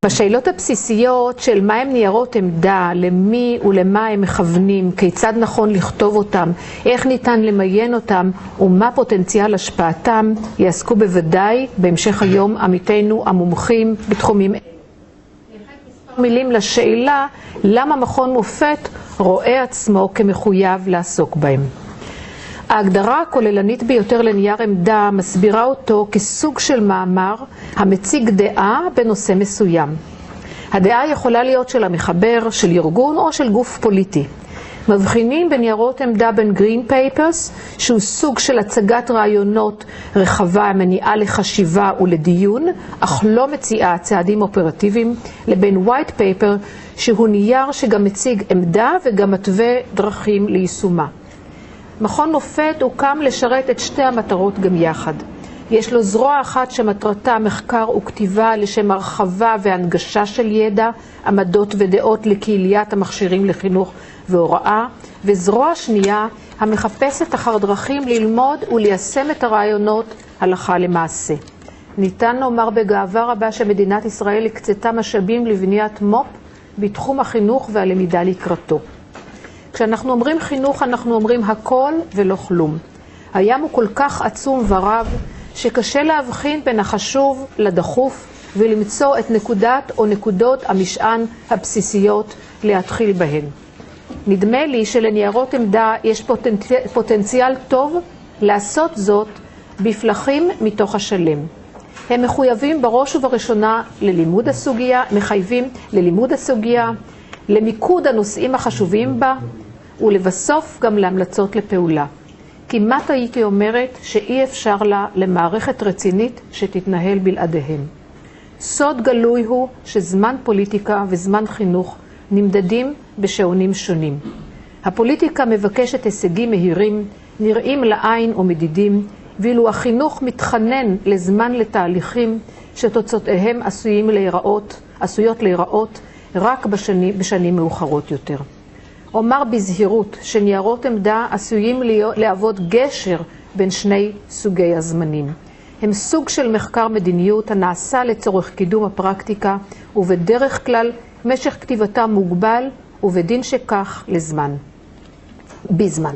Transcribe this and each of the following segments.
בשאלות הבסיסיות של מה הם ניירות עמדה, למי ולמה הם מכוונים, כיצד נכון לכתוב אותם, איך ניתן למיין אותם ומה פוטנציאל השפעתם, יעסקו בוודאי בהמשך היום עמיתינו המומחים בתחומים אלה. מספר מילים לשאלה למה מכון מופת רואה עצמו כמחויב לעסוק בהם. ההגדרה הכוללנית ביותר לנייר עמדה מסבירה אותו כסוג של מאמר המציג דעה בנושא מסוים. הדעה יכולה להיות של המחבר, של ארגון או של גוף פוליטי. מבחינים בניירות עמדה בין green papers, שהוא סוג של הצגת רעיונות רחבה מניעה לחשיבה ולדיון, אך לא מציעה צעדים אופרטיביים, לבין white paper, שהוא נייר שגם מציג עמדה וגם מתווה דרכים ליישומה. מכון מופת הוקם לשרת את שתי המטרות גם יחד. יש לו זרוע אחת שמטרתה מחקר וכתיבה לשם הרחבה והנגשה של ידע, עמדות ודעות לקהיליית המכשירים לחינוך והוראה, וזרוע שנייה המחפשת אחר דרכים ללמוד וליישם את הרעיונות הלכה למעשה. ניתן לומר בגאווה רבה שמדינת ישראל הקצתה משאבים לבניית מו"פ בתחום החינוך והלמידה לקראתו. כשאנחנו אומרים חינוך, אנחנו אומרים הכל ולא כלום. הים הוא כל כך עצום ורב, שקשה להבחין בין החשוב לדחוף, ולמצוא את נקודת או נקודות המשען הבסיסיות להתחיל בהן. נדמה לי שלניירות עמדה יש פוטנציאל טוב לעשות זאת בפלחים מתוך השלם. הם מחויבים בראש ובראשונה ללימוד הסוגיה, מחייבים ללימוד הסוגיה, למיקוד הנושאים החשובים בה, ולבסוף גם להמלצות לפעולה. כמעט הייתי אומרת שאי אפשר לה למערכת רצינית שתתנהל בלעדיהם. סוד גלוי הוא שזמן פוליטיקה וזמן חינוך נמדדים בשעונים שונים. הפוליטיקה מבקשת הישגים מהירים, נראים לעין או מדידים, ואילו החינוך מתחנן לזמן לתהליכים שתוצאותיהם עשויות להיראות רק בשנים מאוחרות יותר. אומר בזהירות שניירות עמדה עשויים להוות גשר בין שני סוגי הזמנים. הם סוג של מחקר מדיניות הנעשה לצורך קידום הפרקטיקה, ובדרך כלל משך כתיבתם מוגבל, ובדין שכך בזמן.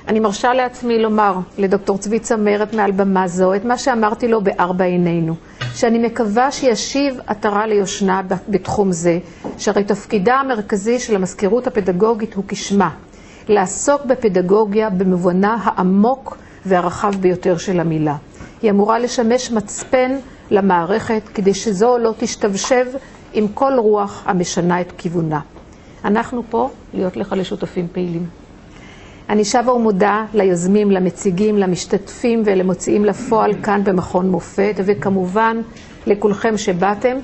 אני מרשה לעצמי לומר לדוקטור צבי צמרת מעל במה זו את מה שאמרתי לו בארבע עינינו, שאני מקווה שישיב עטרה ליושנה בתחום זה, שהרי תפקידה המרכזי של המזכירות הפדגוגית הוא כשמה, לעסוק בפדגוגיה במובנה העמוק והרחב ביותר של המילה. היא אמורה לשמש מצפן למערכת כדי שזו לא תשתבשב עם כל רוח המשנה את כיוונה. אנחנו פה להיות לך לשותפים פעילים. אני שבה ומודה ליוזמים, למציגים, למשתתפים ולמוציאים לפועל כאן במכון מופת, וכמובן לכולכם שבאתם.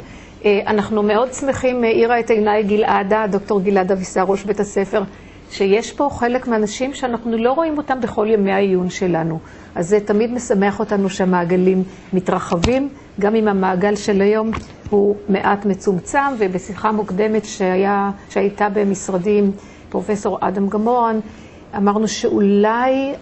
אנחנו מאוד שמחים, מאירה את עיניי גלעדה, דוקטור גלעדה ויסה, ראש בית הספר, שיש פה חלק מהאנשים שאנחנו לא רואים אותם בכל ימי העיון שלנו. אז זה תמיד משמח אותנו שהמעגלים מתרחבים, גם אם המעגל של היום הוא מעט מצומצם, ובשיחה מוקדמת שהייתה במשרדים פרופסור אדם גמורן, אמרנו שאולי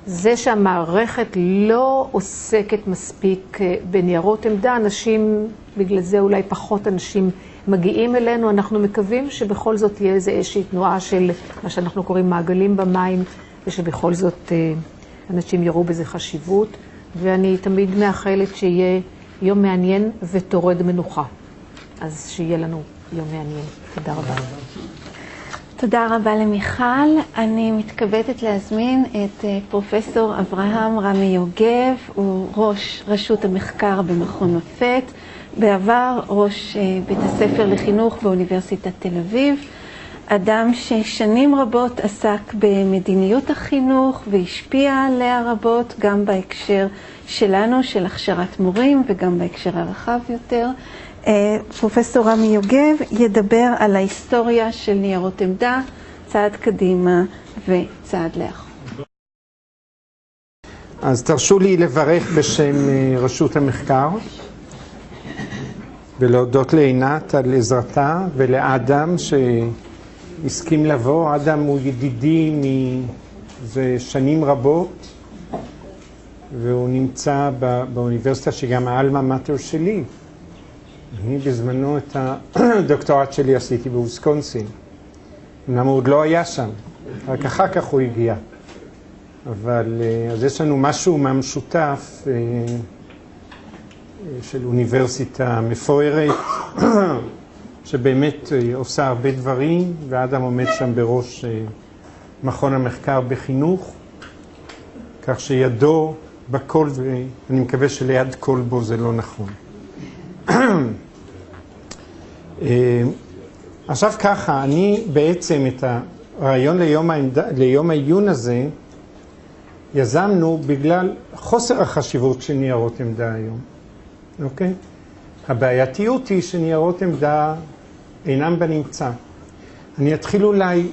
זה שהמערכת לא עוסקת מספיק בניירות עמדה, אנשים, בגלל זה אולי פחות אנשים מגיעים אלינו, אנחנו מקווים שבכל זאת תהיה איזושהי תנועה של מה שאנחנו קוראים מעגלים במים, ושבכל זאת אנשים יראו בזה חשיבות, ואני תמיד מאחלת שיהיה יום מעניין ותורד מנוחה. אז שיהיה לנו יום מעניין. תודה רבה. תודה רבה למיכל. אני מתכבדת להזמין את פרופסור אברהם רמי יוגב, הוא ראש רשות המחקר במכון מופת, בעבר ראש בית הספר לחינוך באוניברסיטת תל אביב, אדם ששנים רבות עסק במדיניות החינוך והשפיע עליה רבות, גם בהקשר שלנו, של הכשרת מורים, וגם בהקשר הרחב יותר. פרופסור רמי יוגב ידבר על ההיסטוריה של ניירות עמדה, צעד קדימה וצעד לאחור. אז תרשו לי לברך בשם רשות המחקר, ולהודות לעינת על עזרתה, ולאדם שהסכים לבוא. אדם הוא ידידי מזה שנים רבות, והוא נמצא באוניברסיטה שגם האלמה מאטר שלי, אני בזמנו את הדוקטורט שלי עשיתי בוויסקונסין. אמנם הוא עוד לא היה שם, רק אחר כך הוא הגיע. אבל אז יש לנו משהו מהמשותף של אוניברסיטה מפוארת, שבאמת עושה הרבה דברים, ואדם עומד שם בראש מכון המחקר בחינוך, כך שידו בכל, ואני מקווה שליד כל בו זה לא נכון. עכשיו ככה, אני בעצם את הרעיון ליום העיון הזה יזמנו בגלל חוסר החשיבות של ניירות עמדה היום. אוקיי? הבעייתיות היא שניירות עמדה אינם בנמצא. אני אתחיל אולי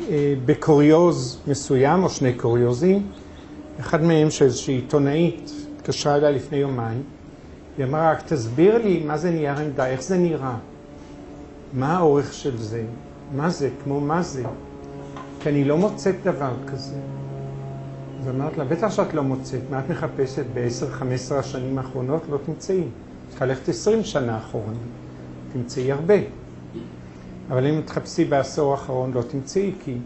בקוריוז מסוים, או שני קוריוזים. אחד מהם שאיזושהי עיתונאית התקשרה אליי לפני יומיים, היא אמרה, רק תסביר לי מה זה נייר עמדה, איך זה נראה, מה האורך של זה, מה זה, כמו מה זה, כי אני לא מוצאת דבר כזה. אז אמרת לה, בטח שאת לא מוצאת, מה את מחפשת ב-10-15 השנים האחרונות? לא תמצאי. צריכה ללכת 20 שנה אחרונה, תמצאי הרבה. אבל אם תחפשי בעשור האחרון לא תמצאי, כי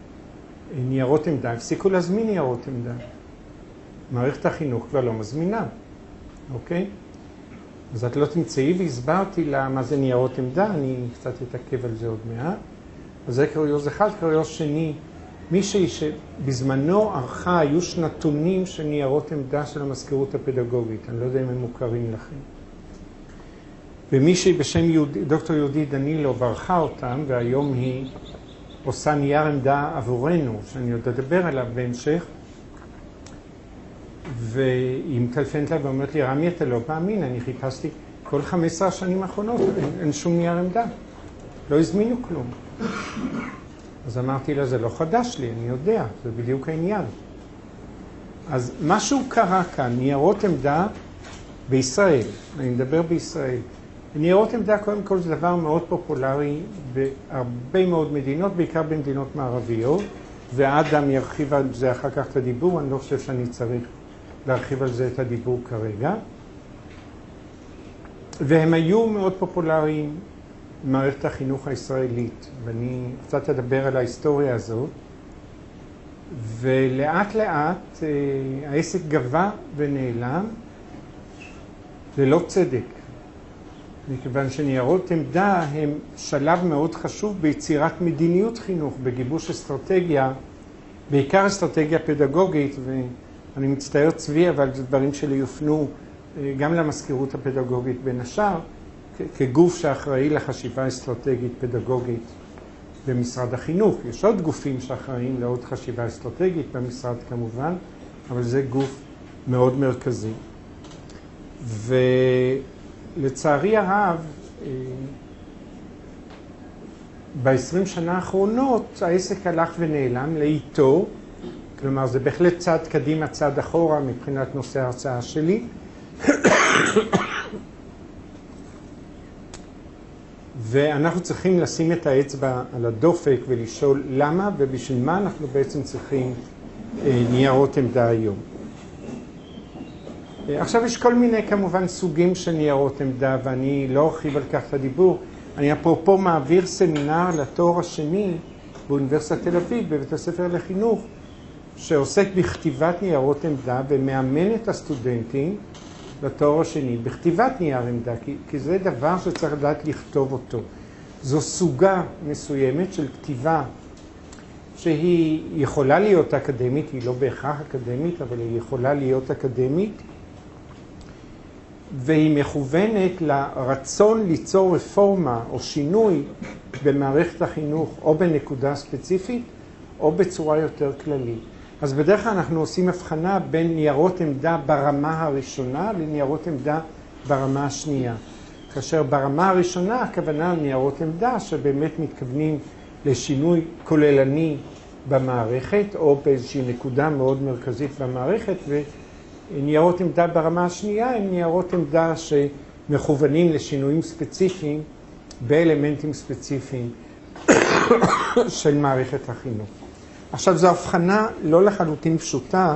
ניירות עמדה, הפסיקו להזמין ניירות עמדה. מערכת החינוך כבר לא מזמינה, אוקיי? אז את לא תמצאי, והסברתי לה מה זה ניירות עמדה, אני קצת אתעכב על זה עוד מעט. אז זה קוריוז אחד. קוריוז שני, מישהי שבזמנו ערכה, היו שנתונים של ניירות עמדה של המזכירות הפדגוגית, אני לא יודע אם הם מוכרים לכם. ומישהי בשם דוקטור יהודי דנילו ערכה אותם, והיום היא עושה נייר עמדה עבורנו, שאני עוד אדבר עליו בהמשך. והיא מטלפנת לה ואומרת לי, רמי, אתה לא מאמין, אני חיפשתי כל 15 השנים האחרונות, אין שום נייר עמדה, לא הזמינו כלום. אז אמרתי לה, זה לא חדש לי, אני יודע, זה בדיוק העניין. אז משהו קרה כאן, ניירות עמדה בישראל, אני מדבר בישראל. ניירות עמדה קודם כל זה דבר מאוד פופולרי בהרבה מאוד מדינות, בעיקר במדינות מערביות, ואדם ירחיב על זה אחר כך את הדיבור, אני לא חושב שאני צריך להרחיב על זה את הדיבור כרגע. והם היו מאוד פופולריים במערכת החינוך הישראלית, ואני קצת אדבר על ההיסטוריה הזאת. ולאט לאט העסק גבה ונעלם ללא צדק. מכיוון שניירות עמדה הם שלב מאוד חשוב ביצירת מדיניות חינוך, בגיבוש אסטרטגיה, בעיקר אסטרטגיה פדגוגית, ואני מצטער צבי, אבל זה דברים שלי יופנו גם למזכירות הפדגוגית בין השאר, כגוף שאחראי לחשיבה אסטרטגית פדגוגית במשרד החינוך. יש עוד גופים שאחראים לעוד חשיבה אסטרטגית במשרד כמובן, אבל זה גוף מאוד מרכזי. ולצערי הרב, ב-20 שנה האחרונות העסק הלך ונעלם לאיתו, כלומר זה בהחלט צעד קדימה, צעד אחורה מבחינת נושא ההרצאה שלי. ואנחנו צריכים לשים את האצבע על הדופק ולשאול למה ובשביל מה אנחנו בעצם צריכים ניירות עמדה היום. עכשיו יש כל מיני כמובן סוגים של ניירות עמדה, ואני לא ארחיב על כך את הדיבור. אני אפרופו מעביר סמינר לתואר השני באוניברסיטת תל אביב, בבית הספר לחינוך, שעוסק בכתיבת ניירות עמדה ומאמן את הסטודנטים לתואר השני בכתיבת נייר עמדה, כי זה דבר שצריך לדעת לכתוב אותו. זו סוגה מסוימת של כתיבה שהיא יכולה להיות אקדמית, היא לא בהכרח אקדמית, אבל היא יכולה להיות אקדמית, והיא מכוונת לרצון ליצור רפורמה או שינוי במערכת החינוך, או בנקודה ספציפית, או בצורה יותר כללית. אז בדרך כלל אנחנו עושים הבחנה בין ניירות עמדה ברמה הראשונה לניירות עמדה ברמה השנייה. כאשר ברמה הראשונה הכוונה על ניירות עמדה שבאמת מתכוונים לשינוי כוללני במערכת, או באיזושהי נקודה מאוד מרכזית במערכת, וניירות עמדה ברמה השנייה הם ניירות עמדה שמכוונים לשינויים ספציפיים באלמנטים ספציפיים של מערכת החינוך. עכשיו, זו הבחנה לא לחלוטין פשוטה,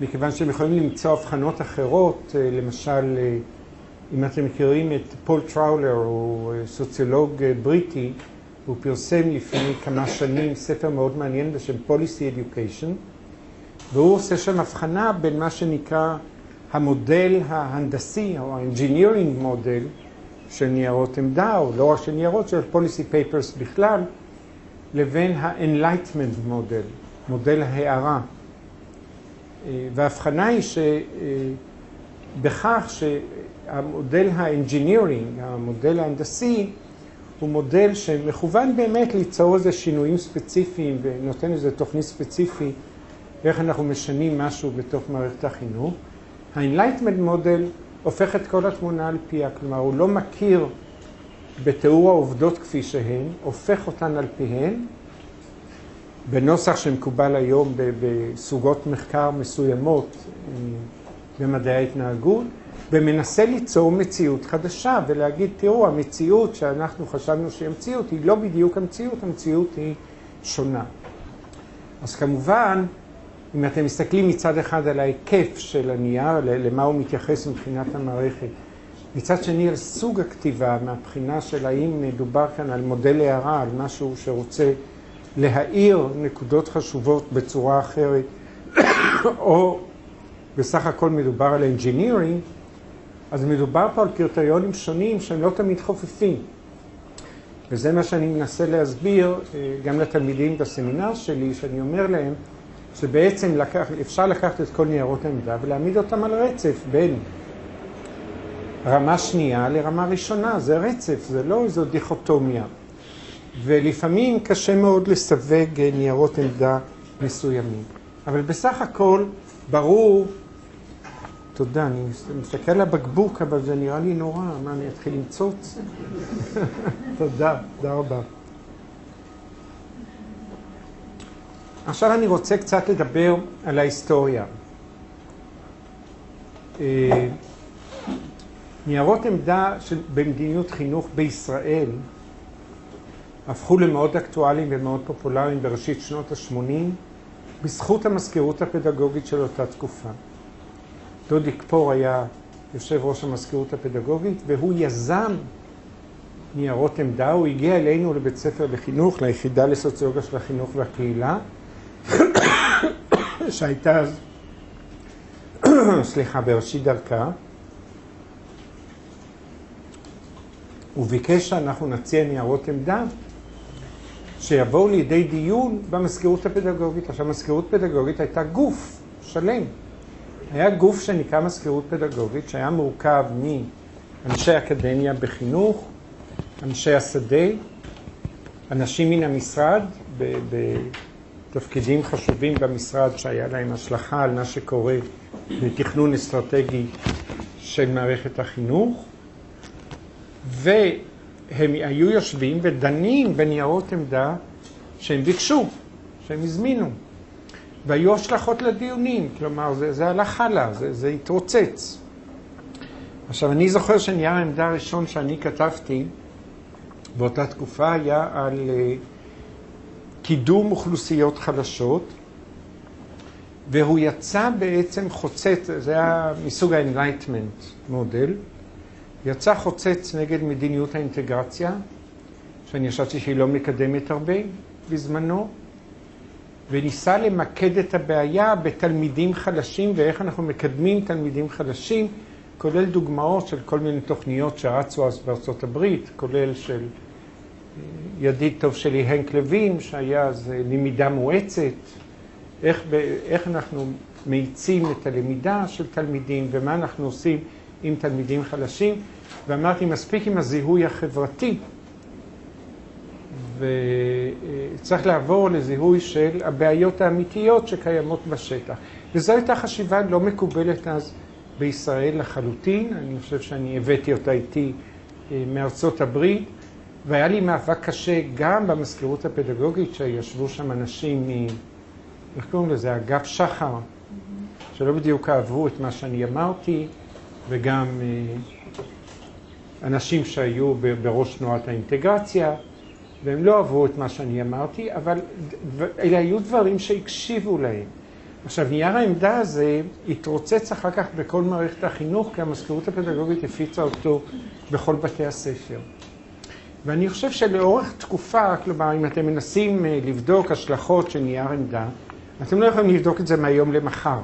מכיוון שהם יכולים למצוא הבחנות אחרות, למשל אם אתם מכירים את פול טראולר, הוא סוציולוג בריטי, הוא פרסם לפני כמה שנים ספר מאוד מעניין בשם Policy Education, והוא עושה שם הבחנה בין מה שנקרא המודל ההנדסי, או ה-engineering model של ניירות עמדה, או לא רק של ניירות, של policy papers בכלל, לבין ה-enlightenment model, מודל ההערה. וההבחנה היא שבכך שהמודל ה-engineering, המודל ההנדסי, הוא מודל שמכוון באמת ליצור איזה שינויים ספציפיים ונותן איזה תוכנית ספציפי איך אנחנו משנים משהו בתוך מערכת החינוך. ה-enlightenment model הופך את כל התמונה על פיה, כלומר הוא לא מכיר בתיאור העובדות כפי שהן, הופך אותן על פיהן, בנוסח שמקובל היום בסוגות מחקר מסוימות במדעי ההתנהגות, ומנסה ליצור מציאות חדשה ולהגיד, תראו, המציאות שאנחנו חשבנו שהיא המציאות היא לא בדיוק המציאות, המציאות היא שונה. אז כמובן, אם אתם מסתכלים מצד אחד על ההיקף של הנייר, למה הוא מתייחס מבחינת המערכת, מצד שני על סוג הכתיבה, מהבחינה של האם מדובר כאן על מודל הערה, על משהו שרוצה להאיר נקודות חשובות בצורה אחרת, או בסך הכל מדובר על engineering, אז מדובר פה על קריטריונים שונים שהם לא תמיד חופפים. וזה מה שאני מנסה להסביר גם לתלמידים בסמינר שלי, שאני אומר להם שבעצם אפשר לקחת את כל ניירות העמדה ולהעמיד אותם על רצף בין רמה שנייה לרמה ראשונה. זה רצף, זה לא איזו דיכוטומיה. ולפעמים קשה מאוד לסווג ניירות עמדה מסוימים. אבל בסך הכל ברור, תודה, אני מסתכל על הבקבוק, אבל זה נראה לי נורא, מה, אני אתחיל למצוץ? תודה, תודה רבה. עכשיו אני רוצה קצת לדבר על ההיסטוריה. ניירות עמדה במדיניות חינוך בישראל הפכו למאוד אקטואליים ומאוד פופולריים בראשית שנות ה-80 בזכות המזכירות הפדגוגית של אותה תקופה. דודי קפור היה יושב ראש המזכירות הפדגוגית, והוא יזם ניירות עמדה. הוא הגיע אלינו לבית ספר לחינוך, ליחידה לסוציולוגיה של החינוך והקהילה, שהייתה אז, בראשית דרכה. הוא ביקש שאנחנו נציע ניירות עמדה שיבואו לידי דיון במזכירות הפדגוגית. עכשיו, המזכירות הפדגוגית הייתה גוף שלם. היה גוף שנקרא מזכירות פדגוגית, שהיה מורכב מאנשי אקדמיה בחינוך, אנשי השדה, אנשים מן המשרד, בתפקידים חשובים במשרד שהיה להם השלכה על מה שקורה בתכנון אסטרטגי של מערכת החינוך, והם היו יושבים ודנים בניירות עמדה שהם ביקשו, שהם הזמינו. והיו השלכות לדיונים, כלומר זה הלך הלאה, זה התרוצץ. עכשיו אני זוכר שנייר העמדה הראשון שאני כתבתי באותה תקופה היה על קידום אוכלוסיות חלשות, והוא יצא בעצם חוצץ, זה היה מסוג ה-enlightenment מודל, יצא חוצץ נגד מדיניות האינטגרציה, שאני חשבתי שהיא לא מקדמת הרבה בזמנו, וניסה למקד את הבעיה בתלמידים חלשים ואיך אנחנו מקדמים תלמידים חלשים, כולל דוגמאות של כל מיני תוכניות שרצו אז בארצות הברית, כולל של ידיד טוב שלי הנק לוין, שהיה אז למידה מואצת, איך אנחנו מאיצים את הלמידה של תלמידים ומה אנחנו עושים עם תלמידים חלשים. ואמרתי, מספיק עם הזיהוי החברתי, וצריך לעבור לזיהוי של הבעיות האמיתיות שקיימות בשטח. וזו הייתה חשיבה לא מקובלת אז בישראל לחלוטין. אני חושב שאני הבאתי אותה איתי מארצות הברית, והיה לי מאבק קשה גם במזכירות הפדגוגית, שישבו שם אנשים איך קוראים לזה, אגף שחר, שלא בדיוק אהבו את מה שאני אמרתי, וגם אנשים שהיו בראש תנועת האינטגרציה, והם לא אהבו את מה שאני אמרתי, אבל אלה היו דברים שהקשיבו להם. עכשיו, נייר העמדה הזה התרוצץ אחר כך בכל מערכת החינוך, כי המזכירות הפדגוגית הפיצה אותו בכל בתי הספר. ואני חושב שלאורך תקופה, כלומר, אם אתם מנסים לבדוק השלכות של נייר עמדה, אתם לא יכולים לבדוק את זה מהיום למחר.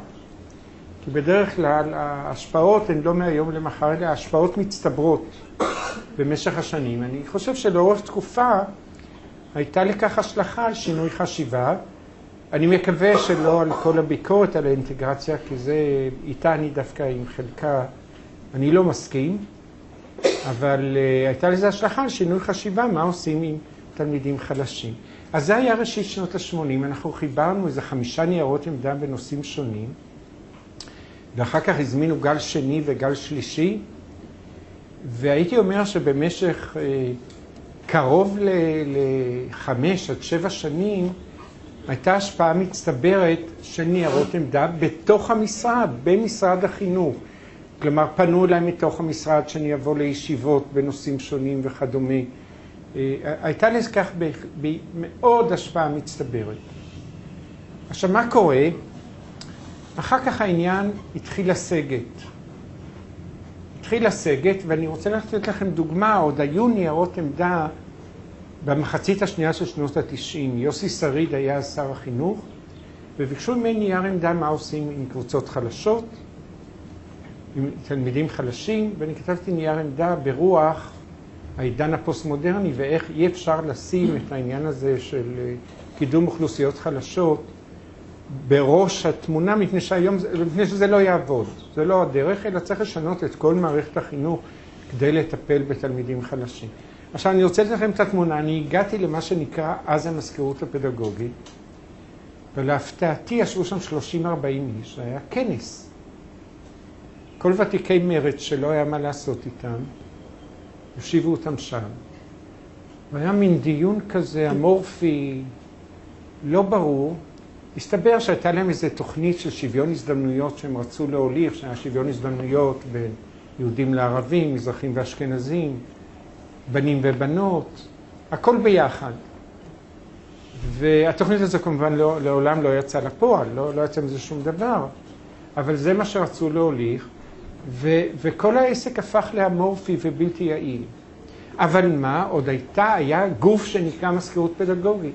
כי בדרך כלל ההשפעות הן לא מהיום למחר, אלא ההשפעות מצטברות במשך השנים. אני חושב שלאורך תקופה הייתה לכך השלכה על שינוי חשיבה. אני מקווה שלא על כל הביקורת על האינטגרציה, כי זה איתה אני דווקא עם חלקה, אני לא מסכים, אבל הייתה לזה השלכה על שינוי חשיבה, מה עושים עם תלמידים חלשים. אז זה היה ראשית שנות ה-80, אנחנו חיברנו איזה 5 ניירות עמדה בנושאים שונים, ואחר כך הזמינו גל שני וגל שלישי, והייתי אומר שבמשך קרוב ל5 עד 7 שנים, הייתה השפעה מצטברת של ניירות עמדה בתוך המשרד, במשרד החינוך. כלומר, פנו אליי מתוך המשרד שאני אבוא לישיבות בנושאים שונים וכדומה. הייתה לכך מאוד השפעה מצטברת. עכשיו, מה קורה? אחר כך העניין התחיל לסגת. ואני רוצה לתת לכם דוגמה, עוד היו ניירות עמדה במחצית השנייה של שנות ה-90. יוסי שריד היה שר החינוך, וביקשו ממני נייר עמדה מה עושים עם קבוצות חלשות, עם תלמידים חלשים, ואני כתבתי נייר עמדה ברוח העידן הפוסט-מודרני, ואיך אי אפשר לשים את העניין הזה של קידום אוכלוסיות חלשות בראש התמונה, מפני שזה לא יעבוד. זה לא הדרך, אלא צריך לשנות את כל מערכת החינוך כדי לטפל בתלמידים חלשים. עכשיו, אני רוצה לתת לכם את התמונה. אני הגעתי למה שנקרא אז המזכירות הפדגוגית, ולהפתעתי ישבו שם 30-40 איש, זה היה כנס. כל ותיקי מרץ שלא היה מה לעשות איתם, יושיבו אותם שם. והיה מין דיון כזה אמורפי, לא ברור. הסתבר שהייתה להם איזו תוכנית של שוויון הזדמנויות שהם רצו להוליך, שהיה שוויון הזדמנויות בין יהודים לערבים, מזרחים ואשכנזים, בנים ובנות, הכל ביחד. והתוכנית הזו כמובן לעולם לא יצא לפועל, לא יצא מזה שום דבר, אבל זה מה שרצו להוליך, וכל העסק הפך לאמורפי ובלתי יעיל. אבל מה? עוד היה גוף שנקרא מזכירות פדגוגית.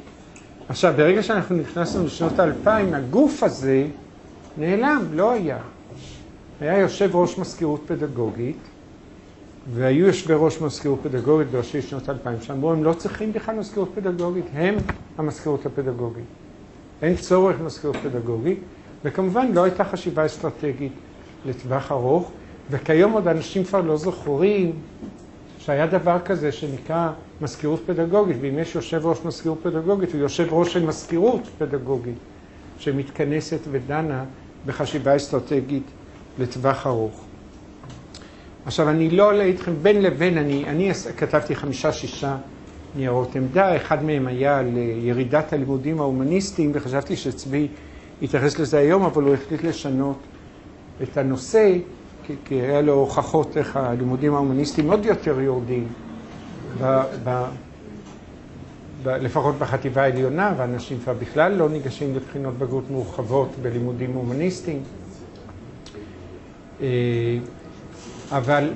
עכשיו, ברגע שאנחנו נכנסנו לשנות ה-2000, הגוף הזה נעלם, לא היה. היה יושב ראש מזכירות פדגוגית, והיו יושבי ראש מזכירות פדגוגית בראשית שנות 2000, שאמרו, הם לא צריכים בכלל מזכירות פדגוגית, הם המזכירות הפדגוגית. אין צורך מזכירות פדגוגית, וכמובן לא הייתה חשיבה אסטרטגית לטווח ארוך, וכיום עוד אנשים כבר לא זוכרים שהיה דבר כזה שנקרא מזכירות פדגוגית, ואם יש יושב ראש מזכירות פדגוגית, הוא יושב ראש של מזכירות פדגוגית, שמתכנסת ודנה בחשיבה אסטרטגית לטווח ארוך. עכשיו, אני לא עולה איתכם בין לבין, אני כתבתי 5-6 ניירות עמדה, אחד מהם היה לירידת הלימודים ההומניסטיים, וחשבתי שצבי יתייחס לזה היום, אבל הוא החליט לשנות את הנושא, כי היה לו הוכחות איך הלימודים ההומניסטיים עוד יותר יורדים, לפחות בחטיבה העליונה, ואנשים כבר בכלל לא ניגשים לבחינות בגרות מורחבות בלימודים הומניסטיים. אבל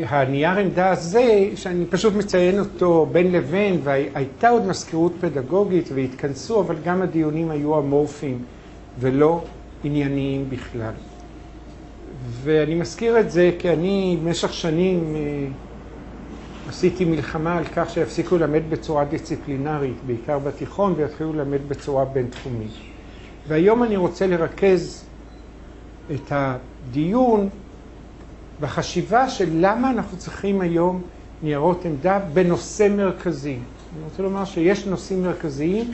הנייר עמדה הזה, שאני פשוט מציין אותו בין לבין, והייתה עוד מזכירות פדגוגית והתכנסו, אבל גם הדיונים היו אמורפיים ולא ענייניים בכלל. ואני מזכיר את זה כי אני במשך שנים עשיתי מלחמה על כך שיפסיקו ללמד בצורה דיסציפלינרית, בעיקר בתיכון, ויתחילו ללמד בצורה בינתחומית. והיום אני רוצה לרכז את הדיון בחשיבה של למה אנחנו צריכים היום ניירות עמדה בנושא מרכזי. אני רוצה לומר שיש נושאים מרכזיים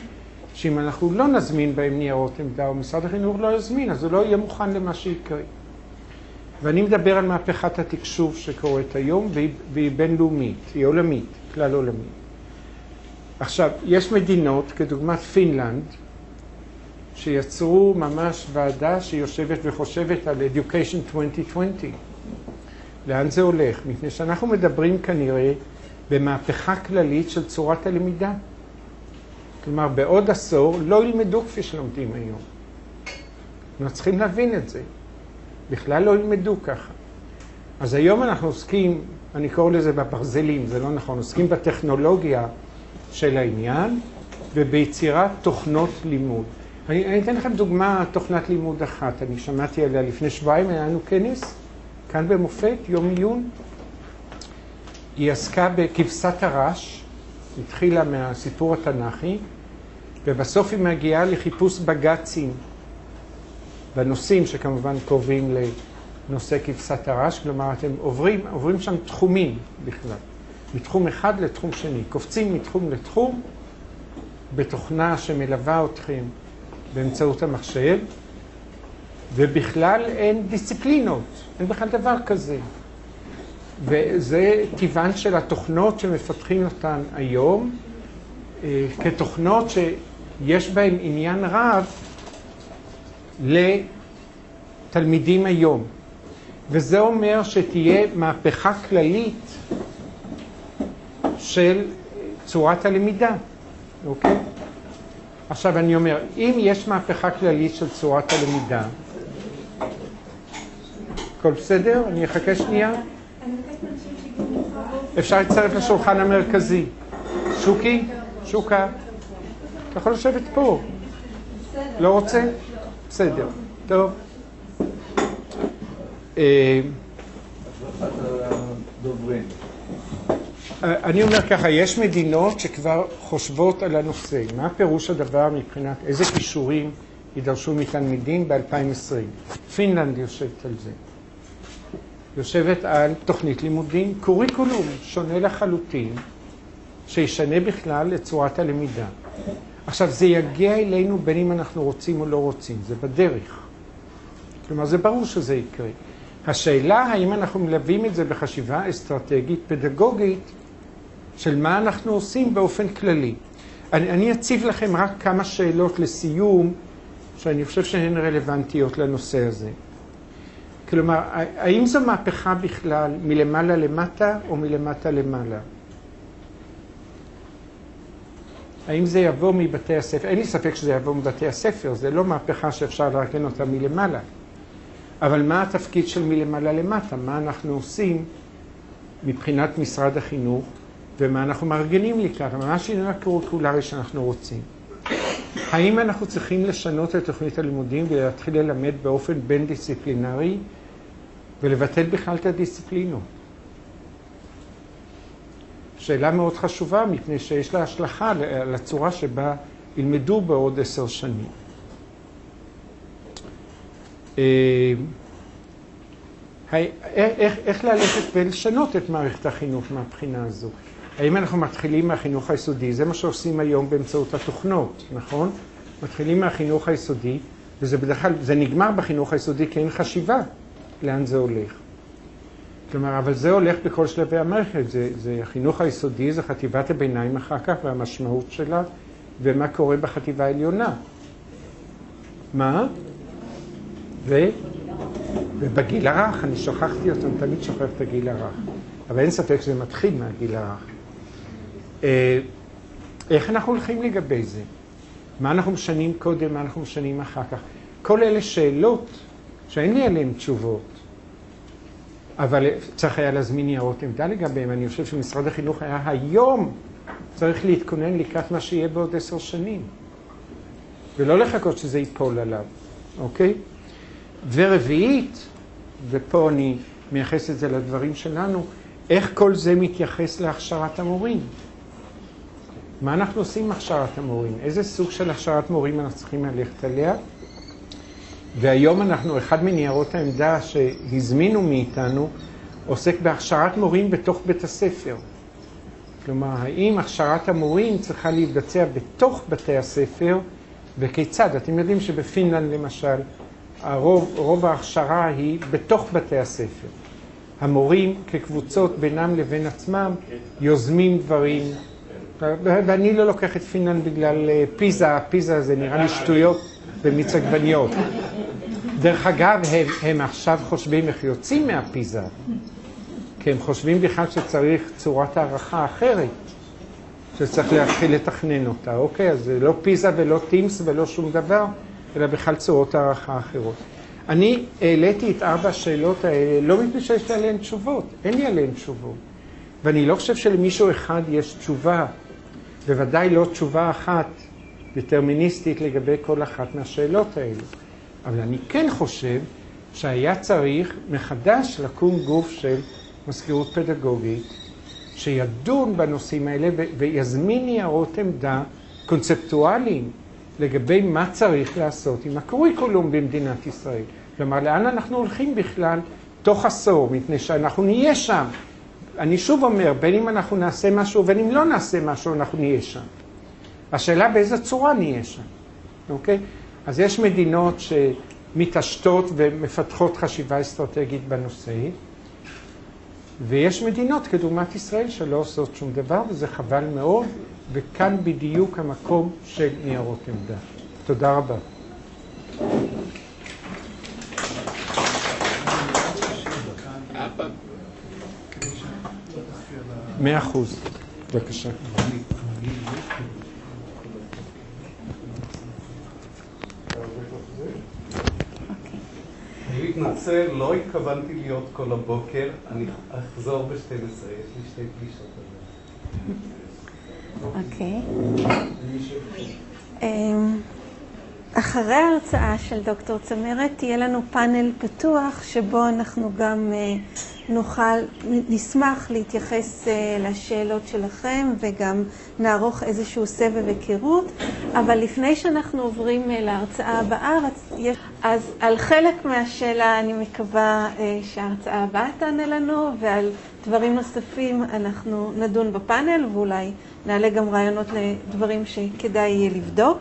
שאם אנחנו לא נזמין בהם ניירות עמדה, או משרד החינוך לא יזמין, אז הוא לא יהיה מוכן למה שיקרה. ואני מדבר על מהפכת התקשוב שקורית היום, והיא בינלאומית, היא עולמית, כלל עולמית. עכשיו, יש מדינות, כדוגמת פינלנד, שיצרו ממש ועדה שיושבת וחושבת על Education 2020. לאן זה הולך? מפני שאנחנו מדברים כנראה במהפכה כללית של צורת הלמידה. כלומר, בעוד עשור לא ילמדו כפי שלומדים היום. אנחנו צריכים להבין את זה. בכלל לא ילמדו ככה. אז היום אנחנו עוסקים, אני קורא לזה בברזלים, זה לא נכון, עוסקים בטכנולוגיה של העניין וביצירת תוכנות לימוד. אני אתן לכם דוגמה, תוכנת לימוד אחת. אני שמעתי עליה לפני שבועיים, היה לנו כנס, כאן במופת, יום עיון. היא עסקה בכבשת הרש, התחילה מהסיפור התנ"כי, ובסוף היא מגיעה לחיפוש בג"צים בנושאים שכמובן קרובים לנושא כבשת הרש, כלומר אתם עוברים שם תחומים בכלל, מתחום אחד לתחום שני, קופצים מתחום לתחום, בתוכנה שמלווה אתכם באמצעות המחשב, ובכלל אין דיסציפלינות, אין בכלל דבר כזה. וזה טבען של התוכנות שמפתחים אותן היום, כתוכנות שיש בהן עניין רב לתלמידים היום. וזה אומר שתהיה מהפכה כללית של צורת הלמידה, אוקיי? עכשיו אני אומר, אם יש מהפכה כללית של צורת הלמידה, הכל בסדר? אני אחכה שנייה. אפשר להצטרף לשולחן המרכזי. שוקי? שוקה? אתה יכול לשבת פה. לא רוצה? בסדר. טוב. אני אומר ככה, יש מדינות שכבר חושבות על הנושא. מה פירוש הדבר מבחינת איזה קישורים יידרשו מתלמידים ב-2020? פינלנד יושבת על זה. יושבת על תוכנית לימודים, קוריקולום שונה לחלוטין, שישנה בכלל את צורת הלמידה. עכשיו, זה יגיע אלינו בין אם אנחנו רוצים או לא רוצים, זה בדרך. כלומר, זה ברור שזה יקרה. השאלה, האם אנחנו מלווים את זה בחשיבה אסטרטגית, פדגוגית, של מה אנחנו עושים באופן כללי. אני אציב לכם רק כמה שאלות לסיום, שאני חושב שהן רלוונטיות לנושא הזה. כלומר, האם זו מהפכה בכלל מלמעלה למטה או מלמטה למעלה? האם זה יבוא מבתי הספר? אין לי ספק שזה יבוא מבתי הספר, זה לא מהפכה שאפשר לארגן אותה מלמעלה. אבל מה התפקיד של מלמעלה למטה? מה אנחנו עושים מבחינת משרד החינוך, ומה אנחנו מארגנים לכך? מה השינוי הקוריקולרי שאנחנו רוצים? האם אנחנו צריכים לשנות את תוכנית הלימודים ולהתחיל ללמד באופן בין דיסציפלינרי ולבטל בכלל את הדיסציפלינות? שאלה מאוד חשובה, מפני שיש לה השלכה לצורה שבה ילמדו בעוד 10 שנים. איך ללכת ולשנות את מערכת החינוך מהבחינה הזו? האם אנחנו מתחילים מהחינוך היסודי? זה מה שעושים היום באמצעות התוכנות, נכון? מתחילים מהחינוך היסודי, וזה בדרך כלל, זה נגמר בחינוך היסודי כי אין חשיבה לאן זה הולך. כלומר, אבל זה הולך בכל שלבי המערכת. זה החינוך היסודי, זה חטיבת הביניים אחר כך, והמשמעות שלה, ומה קורה בחטיבה העליונה. מה? ובגיל הרך, אני שכחתי אותם, תמיד שוכח את הגיל הרך. אבל אין ספק שזה מתחיל מהגיל הרך. איך אנחנו הולכים לגבי זה? מה אנחנו משנים קודם, מה אנחנו משנים אחר כך? כל אלה שאלות שאין לי עליהן תשובות. אבל צריך היה להזמין ניירות עמדה לגביהם. אני חושב שמשרד החינוך היה היום צריך להתכונן לקראת מה שיהיה בעוד 10 שנים. ולא לחכות שזה ייפול עליו, אוקיי? ורביעית, ופה אני מייחס את זה לדברים שלנו, איך כל זה מתייחס להכשרת המורים? מה אנחנו עושים עם הכשרת המורים? איזה סוג של הכשרת מורים אנחנו צריכים ללכת עליה? והיום אנחנו, אחד מניירות העמדה שהזמינו מאיתנו, עוסק בהכשרת מורים בתוך בית הספר. כלומר, האם הכשרת המורים צריכה להתבצע בתוך בתי הספר, וכיצד? אתם יודעים שבפינלנד למשל, רוב ההכשרה היא בתוך בתי הספר. המורים כקבוצות בינם לבין עצמם יוזמים דברים, ואני לא לוקח את פינלנד בגלל פיזה זה נראה לי שטויות במיץ עגבניות. דרך אגב, הם עכשיו חושבים איך יוצאים מהפיזה, כי הם חושבים בכלל שצריך צורת הערכה אחרת, שצריך להתחיל לתכנן אותה, אוקיי? אז זה לא פיזה ולא טימס ולא שום דבר, אלא בכלל צורות הערכה אחרות. אני העליתי את 4 השאלות האלה, לא מפני שיש לי עליהן תשובות, אין לי עליהן תשובות. ואני לא חושב שלמישהו אחד יש תשובה, בוודאי לא תשובה אחת דטרמיניסטית לגבי כל אחת מהשאלות האלה. אבל אני כן חושב שהיה צריך מחדש לקום גוף של מזכירות פדגוגית, שידון בנושאים האלה ויזמין ניירות עמדה קונספטואליים לגבי מה צריך לעשות עם הקוריקולום במדינת ישראל. כלומר, לאן אנחנו הולכים בכלל תוך עשור, מפני שאנחנו נהיה שם. אני שוב אומר, בין אם אנחנו נעשה משהו ובין אם לא נעשה משהו, אנחנו נהיה שם. השאלה באיזה צורה נהיה שם, אוקיי? אז יש מדינות שמתעשתות ומפתחות חשיבה אסטרטגית בנושא, ויש מדינות כדוגמת ישראל שלא עושות שום דבר, וזה חבל מאוד, וכאן בדיוק המקום של ניירות עמדה. תודה רבה. 100%. בבקשה. אני מתנצל, לא התכוונתי להיות כל הבוקר, אני אחזור ב-12, יש לי 2 פגישות. אוקיי. אחרי ההרצאה של דוקטור צמרת תהיה לנו פאנל פתוח שבו אנחנו גם נשמח להתייחס לשאלות שלכם וגם נערוך איזשהו סבב היכרות. אבל לפני שאנחנו עוברים להרצאה הבאה, אז על חלק מהשאלה אני מקווה שההרצאה הבאה תענה לנו, ועל דברים נוספים אנחנו נדון בפאנל ואולי נעלה גם רעיונות לדברים שכדאי יהיה לבדוק.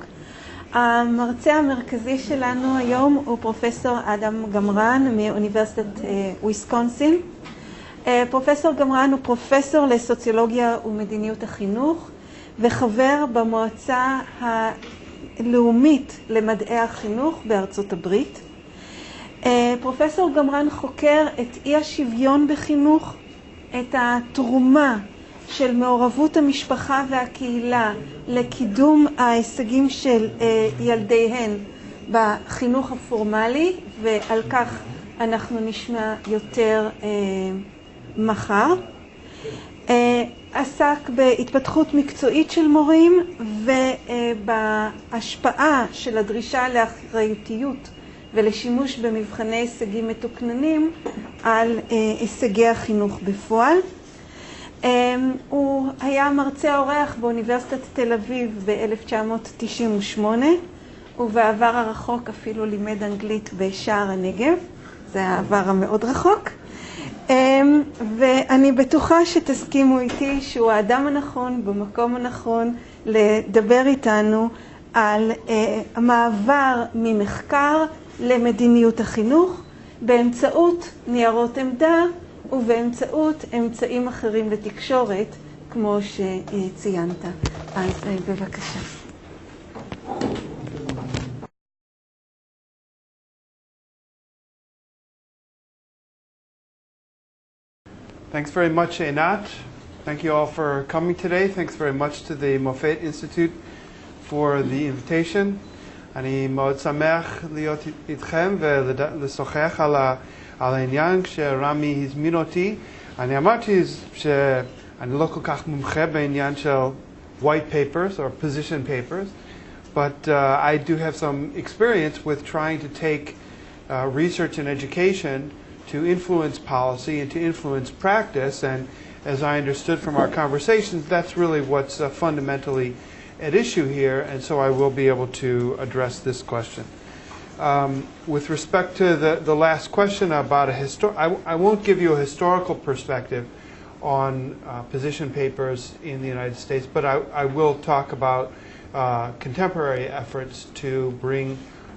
המרצה המרכזי שלנו היום הוא פרופסור אדם גמרן מאוניברסיטת וויסקונסין. פרופסור גמרן הוא פרופסור לסוציולוגיה ומדיניות החינוך וחבר במועצה הלאומית למדעי החינוך בארצות הברית. פרופסור גמרן חוקר את אי השוויון בחינוך, את התרומה של מעורבות המשפחה והקהילה לקידום ההישגים של ילדיהן בחינוך הפורמלי, ועל כך אנחנו נשמע יותר מחר. עסק בהתפתחות מקצועית של מורים ובהשפעה של הדרישה לאחריותיות ולשימוש במבחני הישגים מתוקננים על הישגי החינוך בפועל. הוא היה מרצה אורח באוניברסיטת תל אביב ב-1998, ובעבר הרחוק אפילו לימד אנגלית בשער הנגב, זה העבר המאוד רחוק. ואני בטוחה שתסכימו איתי שהוא האדם הנכון במקום הנכון לדבר איתנו על המעבר ממחקר למדיניות החינוך באמצעות ניירות עמדה ובאמצעות אמצעים אחרים לתקשורת, כמו שציינת. אז בבקשה. Thanks very much, Einat. Thank you all for coming today. Thanks very much to the Mofet Institute for the invitation. אני מאוד שמח להיות איתכם ולשוחח על העניין שרמי הזמין אותי. אני אמרתי שאני לא כל כך מומחה בעניין של white papers or position papers, but I do have some experience with trying to take research and education to influence policy and to influence practice, and as I understood from our conversations, that's really what's fundamentally at issue here, and so I will be able to address this question. With respect to the last question about I won't give you a historical perspective on position papers in the United States, but I will talk about contemporary efforts to bring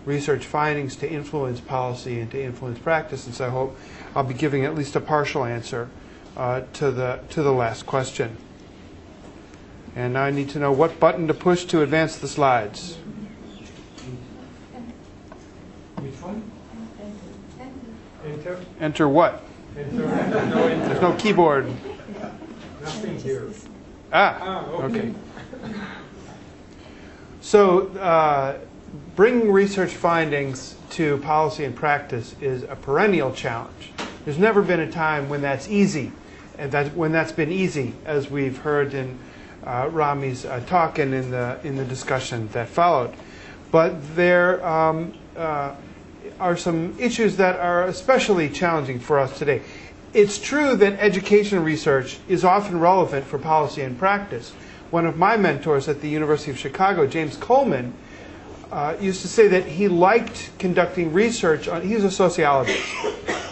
research findings to influence policy and to influence practice, and so I hope I'll be giving at least a partial answer to the last question. And now I need to know what button to push to advance the slides. Which one? Enter. Enter what? Enter. There's no keyboard. Nothing here. Okay. So bringing research findings to policy and practice is a perennial challenge. There's never been a time when that's easy, and when that's been easy, as we've heard in Rami's talk and in the discussion that followed. But there are some issues that are especially challenging for us today. It's true that education research is often relevant for policy and practice. One of my mentors at the University of Chicago, James Coleman, used to say that he liked conducting research on, he's a sociologist,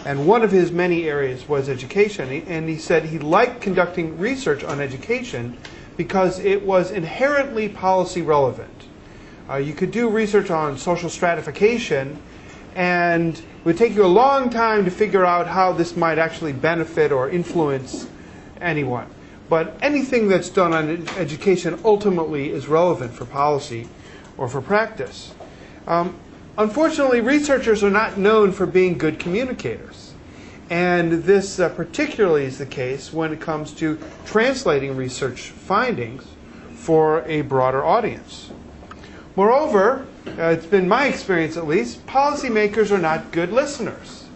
and one of his many areas was education. And he said he liked conducting research on education because it was inherently policy relevant. You could do research on social stratification, and it would take you a long time to figure out how this might actually benefit or influence anyone. But anything that's done on education ultimately is relevant for policy or for practice. Unfortunately, researchers are not known for being good communicators. And this particularly is the case when it comes to translating research findings for a broader audience. Moreover, it's been my experience at least, policymakers are not good listeners.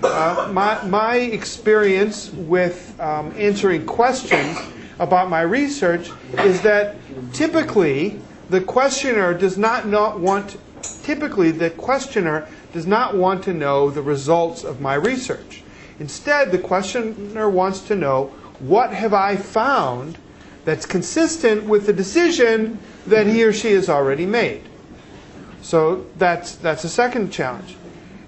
My experience with answering questions about my research is that typically the questioner does not want to know the results of my research. Instead, the questioner wants to know, what have I found that's consistent with the decision that he or she has already made? So that's a second challenge.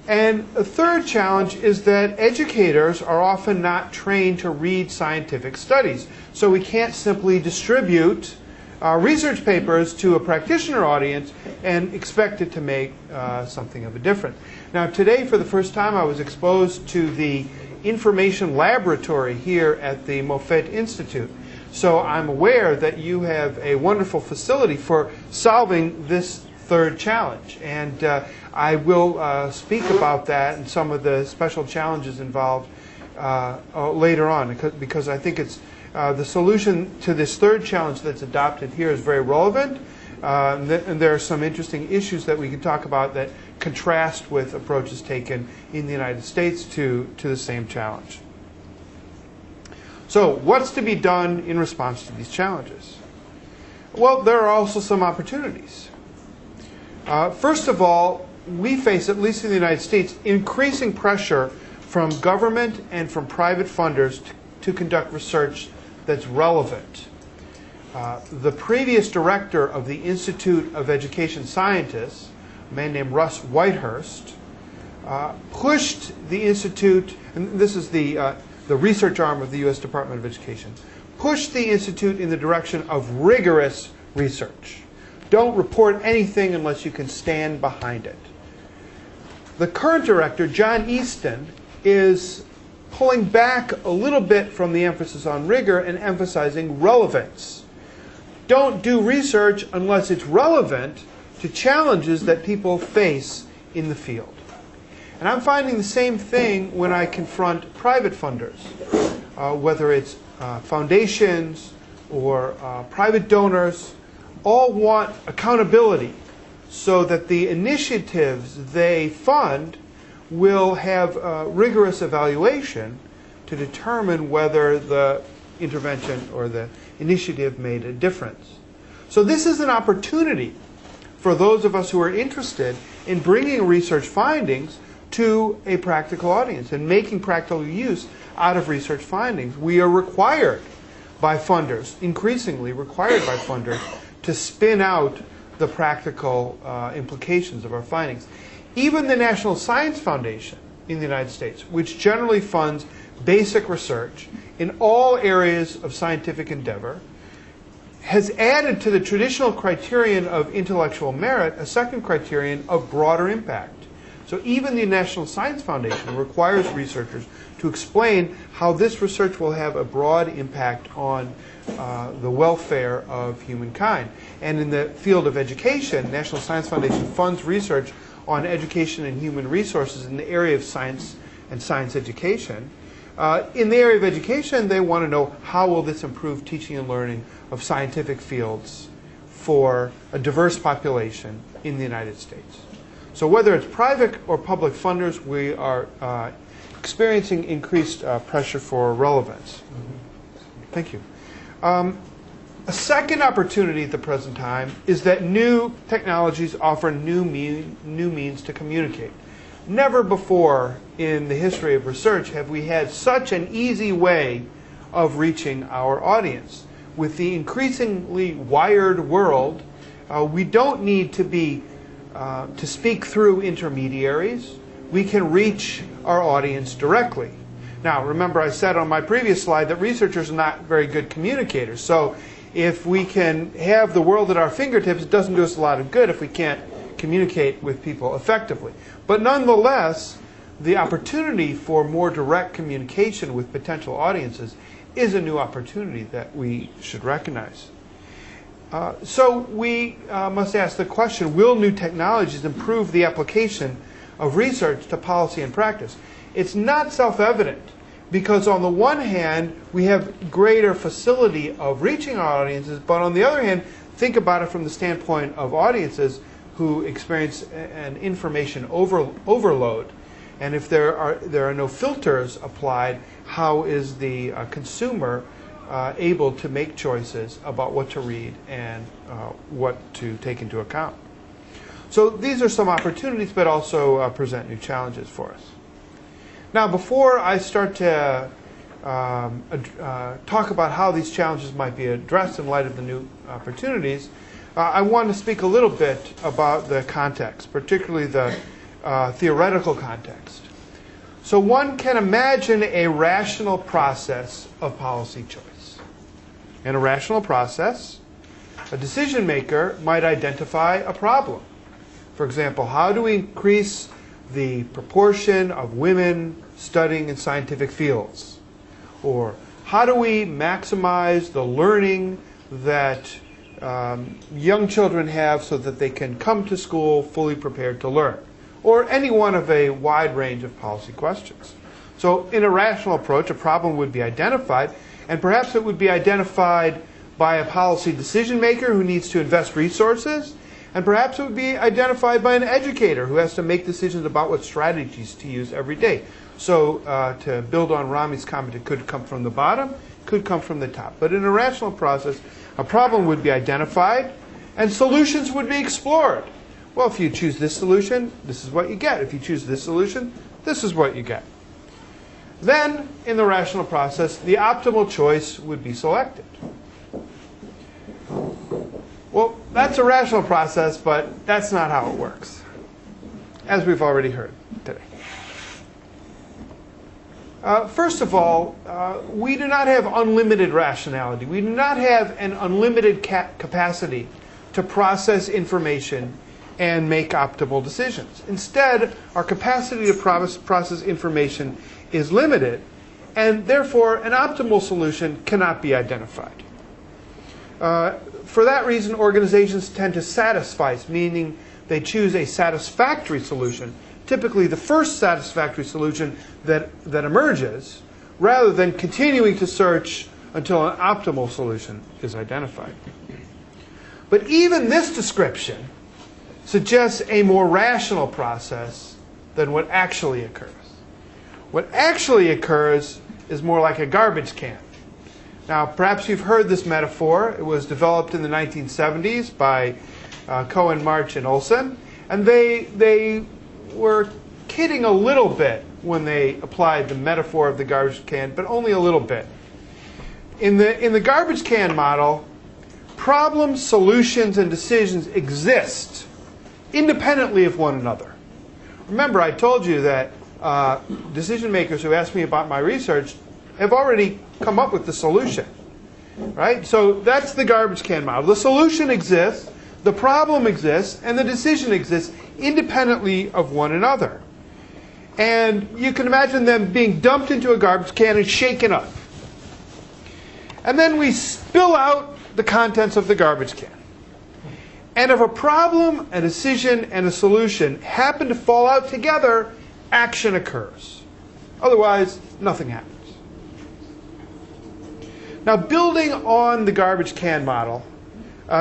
And a third challenge is that educators are often not trained to read scientific studies. So we can't simply distribute research papers to a practitioner audience and expect it to make something of a difference. Now today, for the first time, I was exposed to the information laboratory here at the Mofet Institute. So I'm aware that you have a wonderful facility for solving this third challenge. And I will speak about that and some of the special challenges involved later on, because I think it's the solution to this third challenge that's adopted here is very relevant. And there are some interesting issues that we can talk about that contrast with approaches taken in the United States to the same challenge. So what's to be done in response to these challenges? Well, there are also some opportunities. First of all, we face, at least in the United States, increasing pressure from government and from private funders to conduct research that's relevant. The previous director of the Institute of Education Scientists, a man named Russ Whitehurst, pushed the Institute, and this is the research arm of the U.S. Department of Education, pushed the Institute in the direction of rigorous research. Don't report anything unless you can stand behind it. The current director, John Easton, is pulling back a little bit from the emphasis on rigor and emphasizing relevance. Don't do research unless it's relevant to challenges that people face in the field. And I'm finding the same thing when I confront private funders, whether it's foundations or private donors. All want accountability so that the initiatives they fund will have rigorous evaluation to determine whether the intervention or the initiative made a difference. So this is an opportunity for those of us who are interested in bringing research findings to a practical audience and making practical use out of research findings. We are required by funders, increasingly required by funders, to spin out the practical implications of our findings. Even the National Science Foundation in the United States, which generally funds basic research in all areas of scientific endeavor, has added to the traditional criterion of intellectual merit a second criterion of broader impact. So even the National Science Foundation requires researchers to explain how this research will have a broad impact on the welfare of humankind. And in the field of education, National Science Foundation funds research on education and human resources in the area of science and science education. In the area of education, they want to know how will this improve teaching and learning of scientific fields for a diverse population in the United States. So whether it's private or public funders, we are experiencing increased pressure for relevance. Thank you. A second opportunity at the present time is that new technologies offer new means to communicate. Never before in the history of research have we had such an easy way of reaching our audience. With the increasingly wired world, we don't need to speak through intermediaries. We can reach our audience directly. Now, remember I said on my previous slide that researchers are not very good communicators. So if we can have the world at our fingertips, it doesn't do us a lot of good if we can't communicate with people effectively. But nonetheless, the opportunity for more direct communication with potential audiences is a new opportunity that we should recognize. So we must ask the question, will new technologies improve the application of research to policy and practice? It's not self-evident, because on the one hand, we have greater facility of reaching our audiences, but on the other hand, think about it from the standpoint of audiences who experience an information overload. And if there are no filters applied, how is the consumer able to make choices about what to read and what to take into account? So these are some opportunities, but also present new challenges for us. Now, before I start to talk about how these challenges might be addressed in light of the new opportunities, I want to speak a little bit about the context, particularly the theoretical context. So one can imagine a rational process of policy choice. In a rational process, a decision maker might identify a problem. For example, how do we increase the proportion of women studying in scientific fields? Or how do we maximize the learning that young children have so that they can come to school fully prepared to learn? Or any one of a wide range of policy questions. So in a rational approach, a problem would be identified, and perhaps it would be identified by a policy decision maker who needs to invest resources, and perhaps it would be identified by an educator who has to make decisions about what strategies to use every day. So to build on Rami's comment, it could come from the bottom, could come from the top. But in a rational process, a problem would be identified, and solutions would be explored. Well, if you choose this solution, this is what you get. If you choose this solution, this is what you get. Then, in the rational process, the optimal choice would be selected. Well, that's a rational process, but that's not how it works, as we've already heard today. First of all, we do not have unlimited rationality. We do not have an unlimited capacity to process information and make optimal decisions. Instead, our capacity to process information is limited, and therefore an optimal solution cannot be identified. For that reason, organizations tend to satisfy, meaning they choose a satisfactory solution, typically the first satisfactory solution that emerges, rather than continuing to search until an optimal solution is identified. But even this description suggests a more rational process than what actually occurs. What actually occurs is more like a garbage can. Now, perhaps you've heard this metaphor. It was developed in the 1970s by Cohen, March, and Olson. And they were kidding a little bit when they applied the metaphor of the garbage can, but only a little bit. In the garbage can model, problems, solutions, and decisions exist independently of one another. Remember, I told you that decision makers who ask me about my research have already come up with the solution, right? So that's the garbage can model. The solution exists, the problem exists, and the decision exists independently of one another. And you can imagine them being dumped into a garbage can and shaken up. And then we spill out the contents of the garbage can. And if a problem, a decision, and a solution happen to fall out together, action occurs. Otherwise, nothing happens. Now, building on the garbage can model,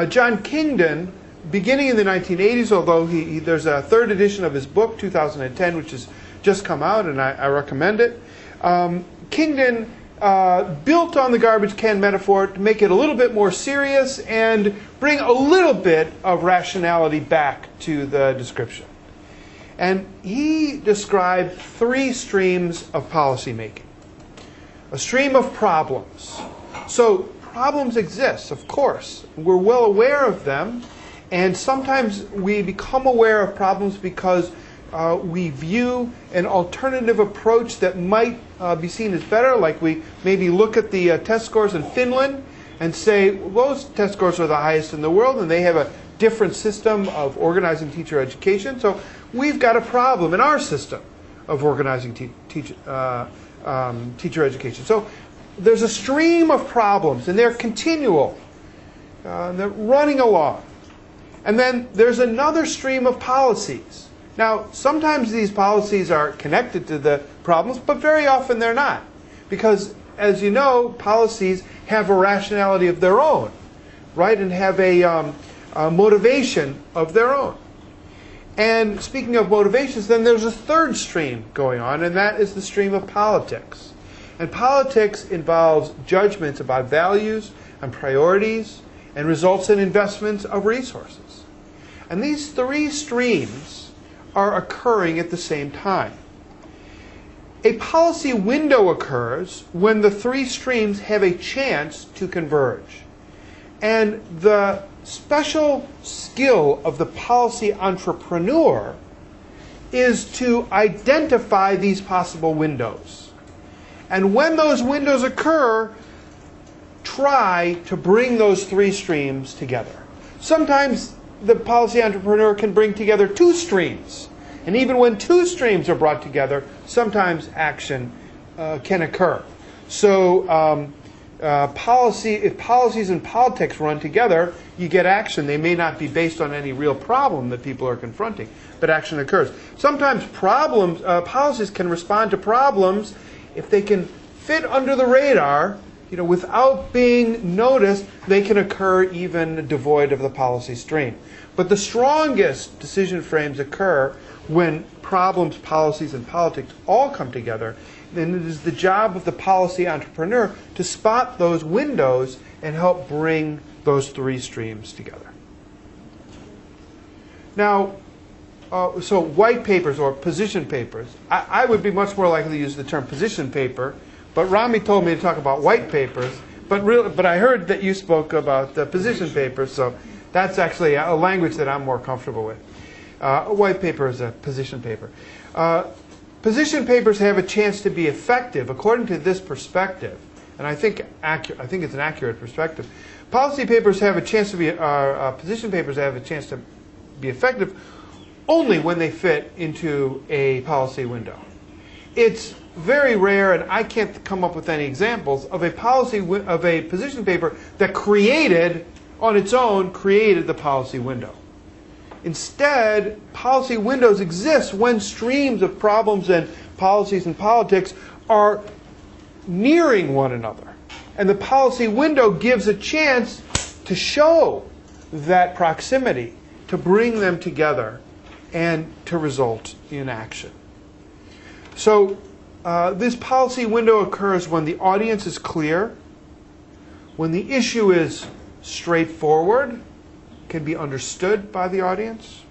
John Kingdon, beginning in the 1980s, although there's a third edition of his book, 2010, which has just come out, and I recommend it. Kingdon built on the garbage can metaphor to make it a little bit more serious and bring a little bit of rationality back to the description. And he described 3 streams of policymaking. A stream of problems. So problems exist, of course. We're well aware of them, and sometimes we become aware of problems because we view an alternative approach that might be seen as better, like we maybe look at the test scores in Finland and say, well, those test scores are the highest in the world, and they have a different system of organizing teacher education, so we've got a problem in our system of organizing teacher education. So there's a stream of problems, and they're continual. They're running along. And then there's another stream of policies. Now, sometimes these policies are connected to the problems, but very often they're not. Because, as you know, policies have a rationality of their own, right? And have a motivation of their own. And speaking of motivations, then there's a third stream going on, and that is the stream of politics. And politics involves judgments about values and priorities and results in investments of resources. And these 3 streams are occurring at the same time. A policy window occurs when the 3 streams have a chance to converge. And the special skill of the policy entrepreneur is to identify these possible windows. And when those windows occur, try to bring those 3 streams together. Sometimes the policy entrepreneur can bring together 2 streams. And even when 2 streams are brought together, sometimes action can occur. So if policies and politics run together, you get action. They may not be based on any real problem that people are confronting, but action occurs. Sometimes policies can respond to problems if they can fit under the radar, without being noticed. They can occur even devoid of the policy stream. But the strongest decision frames occur when problems, policies, and politics all come together. Then it is the job of the policy entrepreneur to spot those windows and help bring those 3 streams together. Now, so white papers or position papers, I would be much more likely to use the term position paper, but Rami told me to talk about white papers, but I heard that you spoke about the position papers, so that's actually a language that I'm more comfortable with. A white paper is a position paper. Position papers have a chance to be effective according to this perspective, and I think it's an accurate perspective. Policy papers have a chance to be position papers have a chance to be effective only when they fit into a policy window. It's very rare, and I can't come up with any examples of a position paper that on its own created the policy window. Instead, policy windows exist when streams of problems and policies and politics are nearing one another. And the policy window gives a chance to show that proximity, to bring them together, and to result in action. So this policy window occurs when the audience is clear, when the issue is straightforward, can be understood by the audience,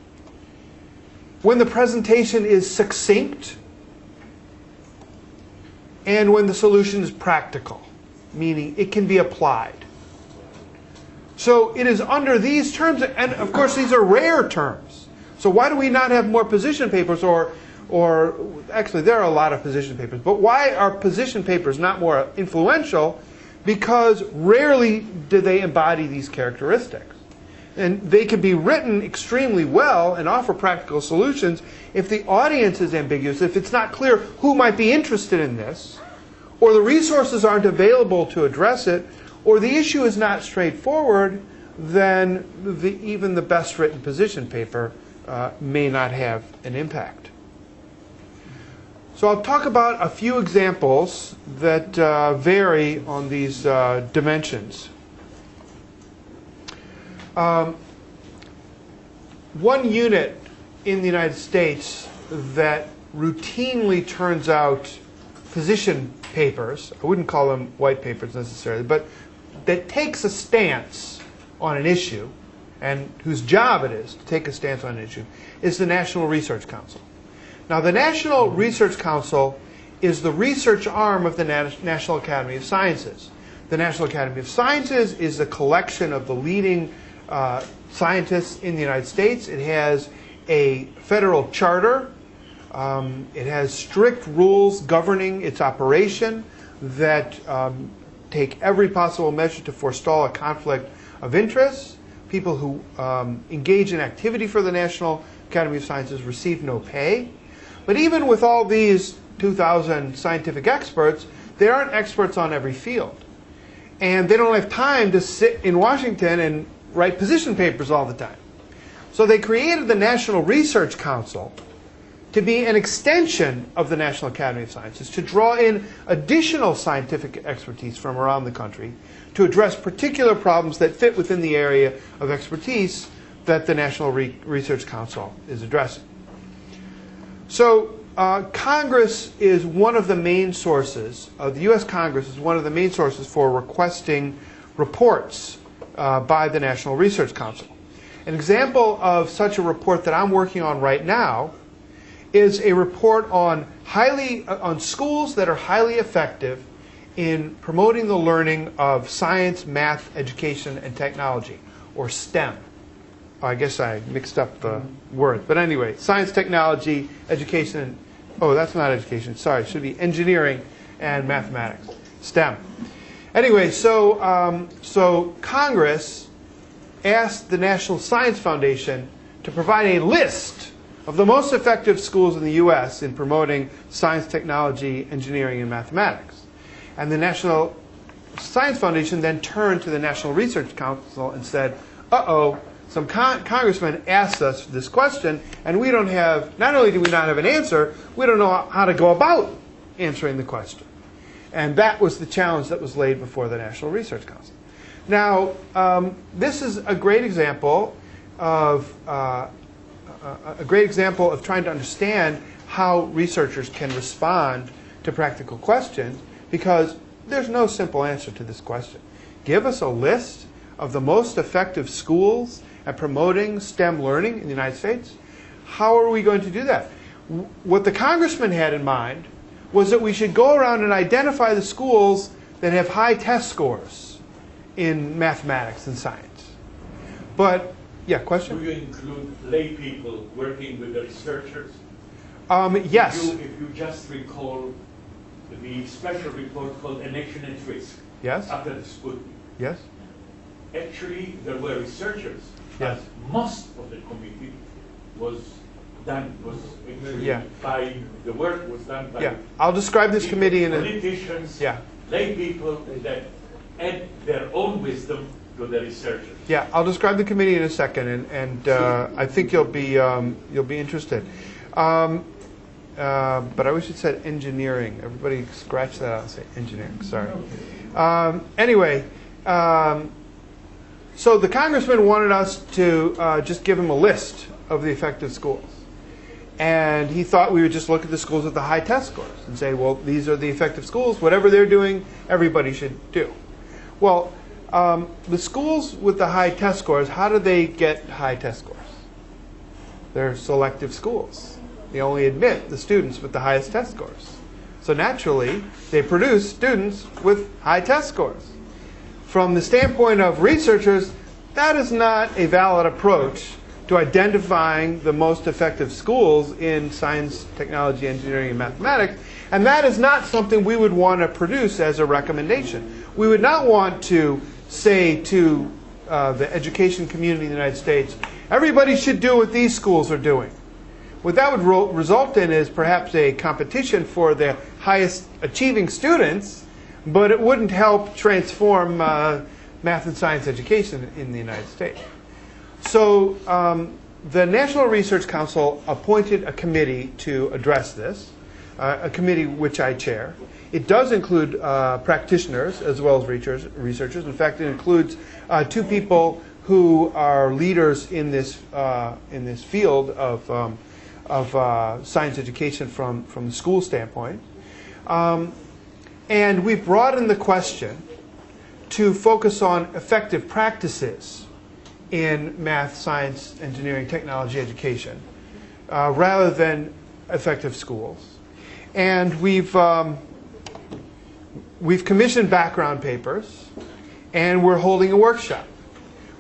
when the presentation is succinct, and when the solution is practical, meaning it can be applied. So it is under these terms, and of course these are rare terms. So why do we not have more position papers, or actually there are a lot of position papers, but why are position papers not more influential? Because rarely do they embody these characteristics. And they can be written extremely well and offer practical solutions if the audience is ambiguous, if it's not clear who might be interested in this, or the resources aren't available to address it, or the issue is not straightforward, then even the best written position paper may not have an impact. So I'll talk about a few examples that vary on these dimensions. One unit in the United States that routinely turns out position papers, I wouldn't call them white papers necessarily, but that takes a stance on an issue, and whose job it is to take a stance on an issue, is the National Research Council. Now, the National Research Council is the research arm of the National Academy of Sciences. The National Academy of Sciences is a collection of the leading scientists in the United States. It has a federal charter. It has strict rules governing its operation that take every possible measure to forestall a conflict of interest. People who engage in activity for the National Academy of Sciences receive no pay. But even with all these 2,000 scientific experts, they aren't experts on every field. And they don't have time to sit in Washington and write position papers all the time. So they created the National Research Council to be an extension of the National Academy of Sciences, to draw in additional scientific expertise from around the country to address particular problems that fit within the area of expertise that the National Research Council is addressing. So Congress is one of the main sources, the U.S. Congress is one of the main sources for requesting reports by the National Research Council. An example of such a report that I'm working on right now is a report on schools that are highly effective in promoting the learning of science, math, education, and technology, or STEM. I guess I mixed up the word. But anyway, science, technology, education, and, oh, that's not education. Sorry, it should be engineering and mathematics, STEM. Anyway, so Congress asked the National Science Foundation to provide a list of the most effective schools in the U.S. in promoting science, technology, engineering, and mathematics. And the National Science Foundation then turned to the National Research Council and said, uh-oh, some congressmen asked us this question, and we don't have, not only do we not have an answer, we don't know how to go about answering the question. And that was the challenge that was laid before the National Research Council. Now, this is a great example of trying to understand how researchers can respond to practical questions, because there's no simple answer to this question. Give us a list of the most effective schools at promoting STEM learning in the United States. How are we going to do that? What the congressman had in mind was that we should go around and identify the schools that have high test scores in mathematics and science. But, yeah, question? Do you include lay people working with the researchers? Yes. If you just recall the special report called A Nation at Risk. Yes. After the Sputnik. Yes. Actually, there were researchers. Yes. But most of the committee was actually Yeah. by, the work was done by Yeah. I'll describe this committee in a... politicians, Yeah. lay people that add their own wisdom to the researchers. Yeah, I'll describe the committee in a second, and I think you'll be interested. But I wish it said engineering. Everybody scratch that out and say engineering. Sorry. Anyway, so the congressman wanted us to just give him a list of the effective schools. And he thought we would just look at the schools with the high test scores and say, well, these are the effective schools. Whatever they're doing, everybody should do. Well, the schools with the high test scores, how do they get high test scores? They're selective schools. They only admit the students with the highest test scores. So naturally, they produce students with high test scores. From the standpoint of researchers, that is not a valid approach to identifying the most effective schools in science, technology, engineering, and mathematics. And that is not something we would want to produce as a recommendation. We would not want to say to the education community in the United States, everybody should do what these schools are doing. What that would result in is perhaps a competition for the highest achieving students, but it wouldn't help transform math and science education in the United States. So the National Research Council appointed a committee to address this, a committee which I chair. It does include practitioners as well as researchers. In fact, it includes two people who are leaders in this field of science education from the school standpoint. And we've broadened the question to focus on effective practices in math, science, engineering, technology education, rather than effective schools. And we've commissioned background papers, and we're holding a workshop.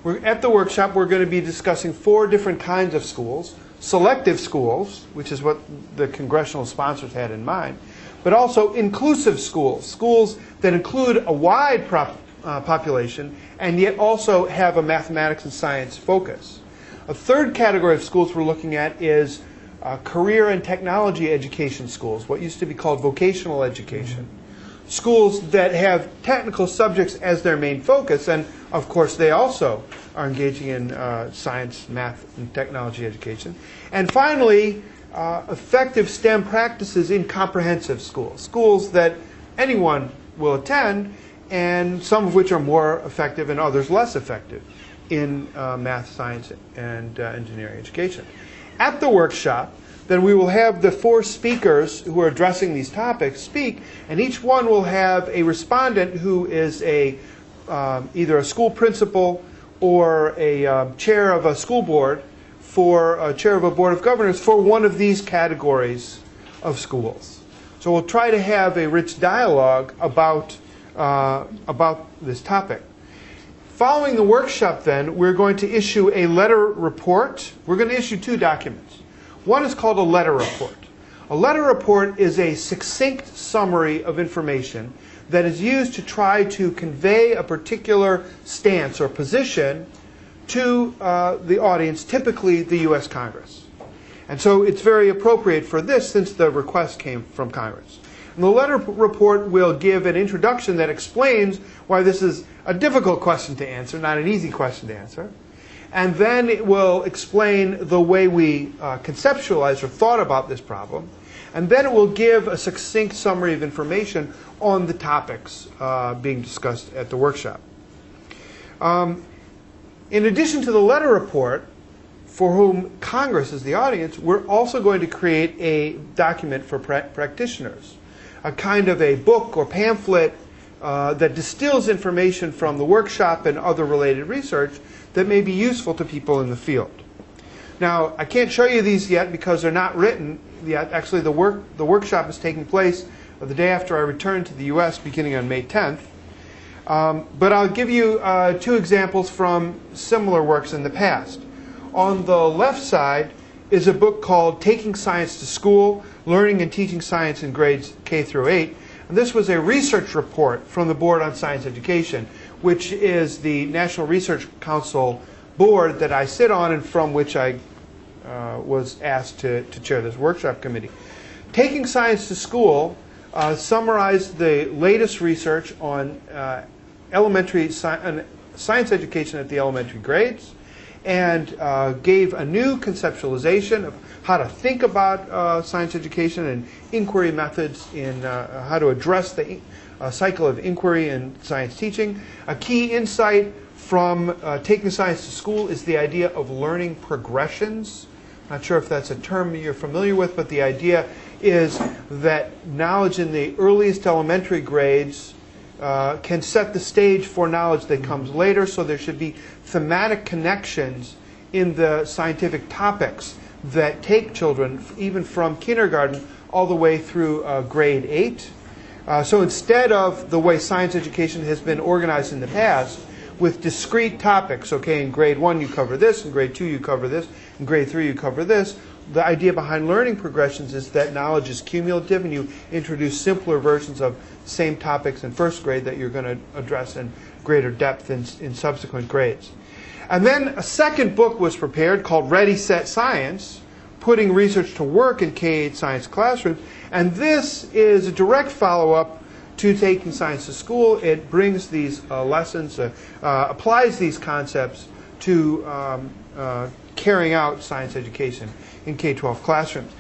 At the workshop, we're going to be discussing 4 different kinds of schools: selective schools, which is what the congressional sponsors had in mind, but also inclusive schools, schools that include a wide population and yet also have a mathematics and science focus. A third category of schools we're looking at is career and technology education schools, what used to be called vocational education. Schools that have technical subjects as their main focus, and of course they also are engaging in science, math, and technology education. And finally, effective STEM practices in comprehensive schools, schools that anyone will attend, and some of which are more effective and others less effective in math, science, and engineering education. At the workshop, then we will have the 4 speakers who are addressing these topics speak, and each one will have a respondent who is either a school principal or a chair of a school board, for a chair of a board of governors for one of these categories of schools. So we'll try to have a rich dialogue about this topic. Following the workshop, then, we're going to issue a letter report. We're going to issue 2 documents. One is called a letter report. A letter report is a succinct summary of information that is used to try to convey a particular stance or position to the audience, typically the U.S. Congress. And so it's very appropriate for this since the request came from Congress. And the letter report will give an introduction that explains why this is a difficult question to answer, not an easy question to answer. And then it will explain the way we conceptualized or thought about this problem. And then it will give a succinct summary of information on the topics being discussed at the workshop. In addition to the letter report, for whom Congress is the audience, we're also going to create a document for practitioners, a kind of a book or pamphlet that distills information from the workshop and other related research that may be useful to people in the field. Now, I can't show you these yet because they're not written yet. Actually, the workshop is taking place the day after I return to the U.S., beginning on May 10th. But I'll give you 2 examples from similar works in the past. On the left side is a book called Taking Science to School, Learning and Teaching Science in Grades K through 8. And this was a research report from the Board on Science Education, which is the National Research Council board that I sit on and from which I was asked to chair this workshop committee. Taking Science to School summarized the latest research on elementary science education at the elementary grades, and gave a new conceptualization of how to think about science education and inquiry methods in how to address the cycle of inquiry in science teaching. A key insight from Taking Science to School is the idea of learning progressions. Not sure if that's a term you're familiar with, but the idea is that knowledge in the earliest elementary grades can set the stage for knowledge that comes later, so there should be thematic connections in the scientific topics that take children even from kindergarten all the way through grade 8. So instead of the way science education has been organized in the past, with discrete topics, okay, in grade 1 you cover this, in grade 2 you cover this, in grade 3 you cover this, the idea behind learning progressions is that knowledge is cumulative and you introduce simpler versions of same topics in first grade that you're going to address in greater depth in subsequent grades. And then a second book was prepared called Ready, Set, Science, Putting Research to Work in K-8 Science Classrooms. And this is a direct follow-up to Taking Science to School. It brings these lessons, applies these concepts to carrying out science education in K-12 classrooms.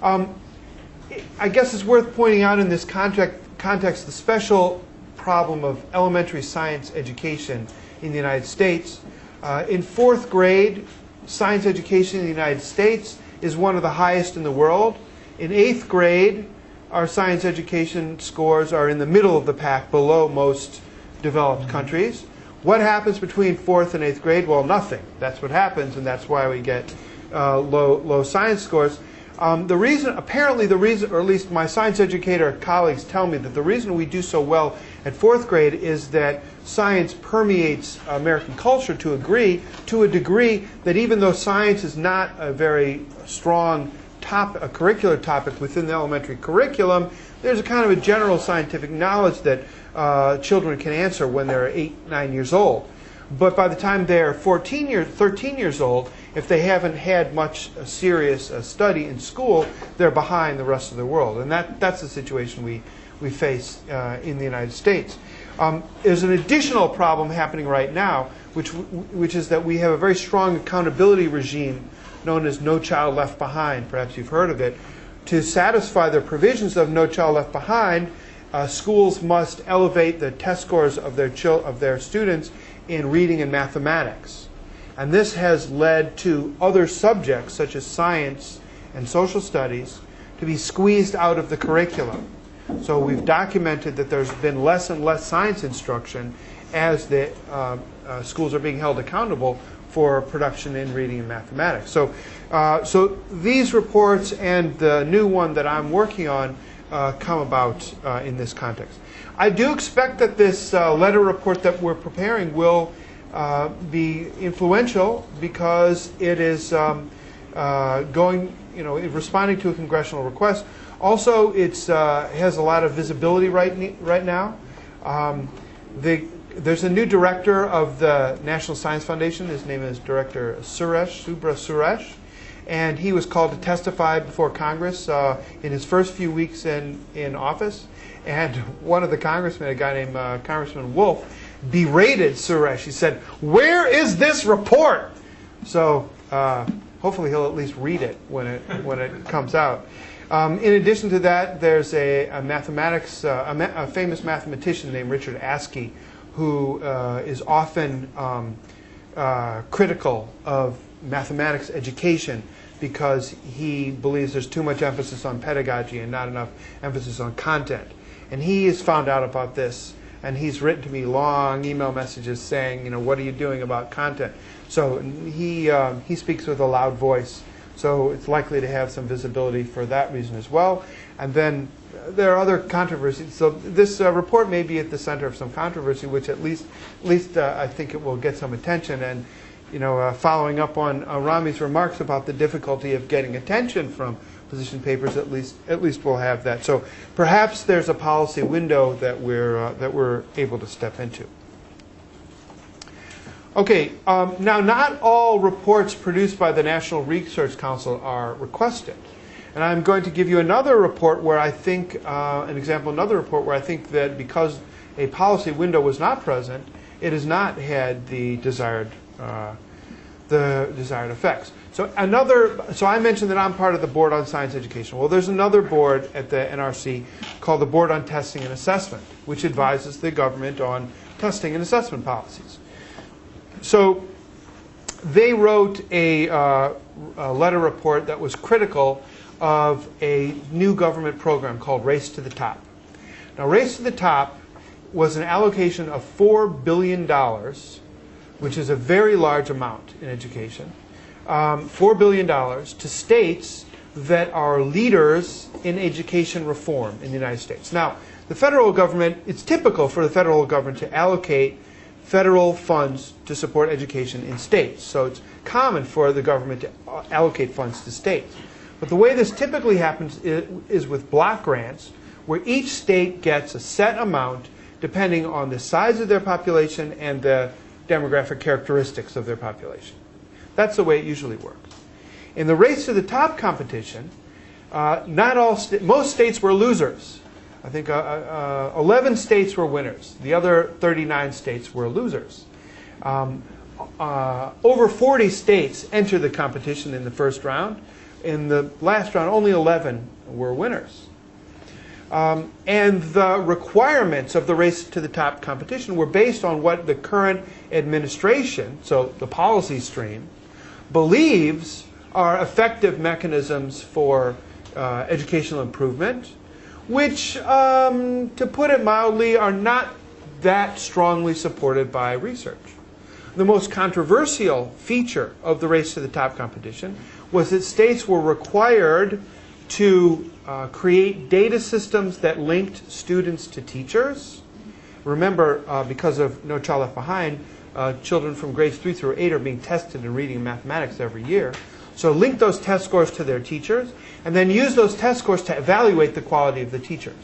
I guess it's worth pointing out in this context the special problem of elementary science education in the United States. In 4th grade, science education in the United States is one of the highest in the world. In 8th grade, our science education scores are in the middle of the pack, below most developed countries. What happens between 4th and 8th grade? Well, nothing. That's what happens, and that's why we get low science scores. Apparently the reason, or at least my science educator colleagues tell me that the reason we do so well at 4th grade is that science permeates American culture to a degree that even though science is not a very strong a curricular topic within the elementary curriculum, there's a kind of a general scientific knowledge that children can answer when they're 8, 9 years old. But by the time they're 13 years old, if they haven't had much serious study in school, they're behind the rest of the world. And that's the situation we face in the United States. There's an additional problem happening right now, which is that we have a very strong accountability regime known as No Child Left Behind. Perhaps you've heard of it. To satisfy the provisions of No Child Left Behind, schools must elevate the test scores of their students in reading and mathematics. And this has led to other subjects, such as science and social studies, to be squeezed out of the curriculum. So we've documented that there's been less and less science instruction as the schools are being held accountable for production in reading and mathematics. So these reports and the new one that I'm working on come about in this context. I do expect that this letter report that we're preparing will be influential because it is responding to a congressional request. Also, it has a lot of visibility right now. There's a new director of the National Science Foundation. His name is Director Subra Suresh. And he was called to testify before Congress in his first few weeks in office. And one of the congressmen, a guy named Congressman Wolf, berated Suresh. He said, "Where is this report?" So hopefully he'll at least read it when it comes out. In addition to that, there's a famous mathematician named Richard Askey, who is often critical of mathematics education because he believes there's too much emphasis on pedagogy and not enough emphasis on content. And he has found out about this, and he's written to me long email messages saying, what are you doing about content? So he speaks with a loud voice. So it's likely to have some visibility for that reason as well. And then there are other controversies. So this report may be at the center of some controversy, which at least I think it will get some attention. And following up on Rami's remarks about the difficulty of getting attention from position papers, at least we'll have that. So perhaps there's a policy window that we're able to step into. Okay, now not all reports produced by the National Research Council are requested. And I'm going to give you another report where I think, another report where I think that because a policy window was not present, it has not had the desired effects. So I mentioned that I'm part of the Board on Science Education. Well, there's another board at the NRC called the Board on Testing and Assessment, which advises the government on testing and assessment policies. So they wrote a letter report that was critical of a new government program called Race to the Top. Now, Race to the Top was an allocation of $4 billion, which is a very large amount in education, $4 billion to states that are leaders in education reform in the United States. Now, the federal government, it's typical for the federal government to allocate federal funds to support education in states. So it's common for the government to allocate funds to states. But the way this typically happens is with block grants, where each state gets a set amount depending on the size of their population and the demographic characteristics of their population. That's the way it usually works. In the Race to the Top competition, most states were losers. I think 11 states were winners. The other 39 states were losers. Over 40 states entered the competition in the first round. In the last round, only 11 were winners. And the requirements of the race to the top competition were based on what the current administration, so the policy stream, believes are effective mechanisms for educational improvement, which, to put it mildly, are not that strongly supported by research. The most controversial feature of the race to the top competition was that states were required to create data systems that linked students to teachers. Remember, because of No Child Left Behind, children from grades 3 through 8 are being tested in reading and mathematics every year. So link those test scores to their teachers, and then use those test scores to evaluate the quality of the teachers.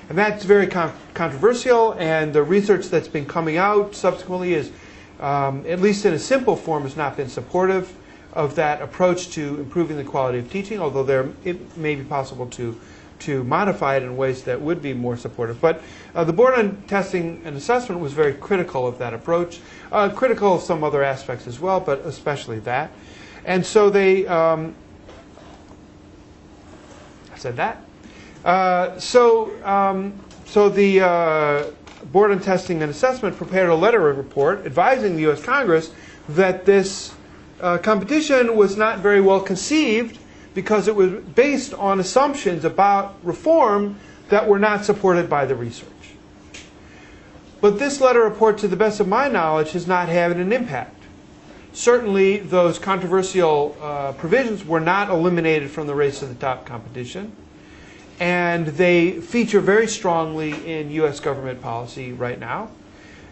And that's very controversial, and the research that's been coming out subsequently is, at least in a simple form, has not been supportive of that approach to improving the quality of teaching, although it may be possible to modify it in ways that would be more supportive. But the Board on Testing and Assessment was very critical of that approach, critical of some other aspects as well, but especially that. And so they, I said that. So the Board on Testing and Assessment prepared a letter report advising the U.S. Congress that this competition was not very well conceived because it was based on assumptions about reform that were not supported by the research. But this letter report, to the best of my knowledge, has not had an impact. Certainly, those controversial provisions were not eliminated from the race to the top competition, and they feature very strongly in U.S. government policy right now.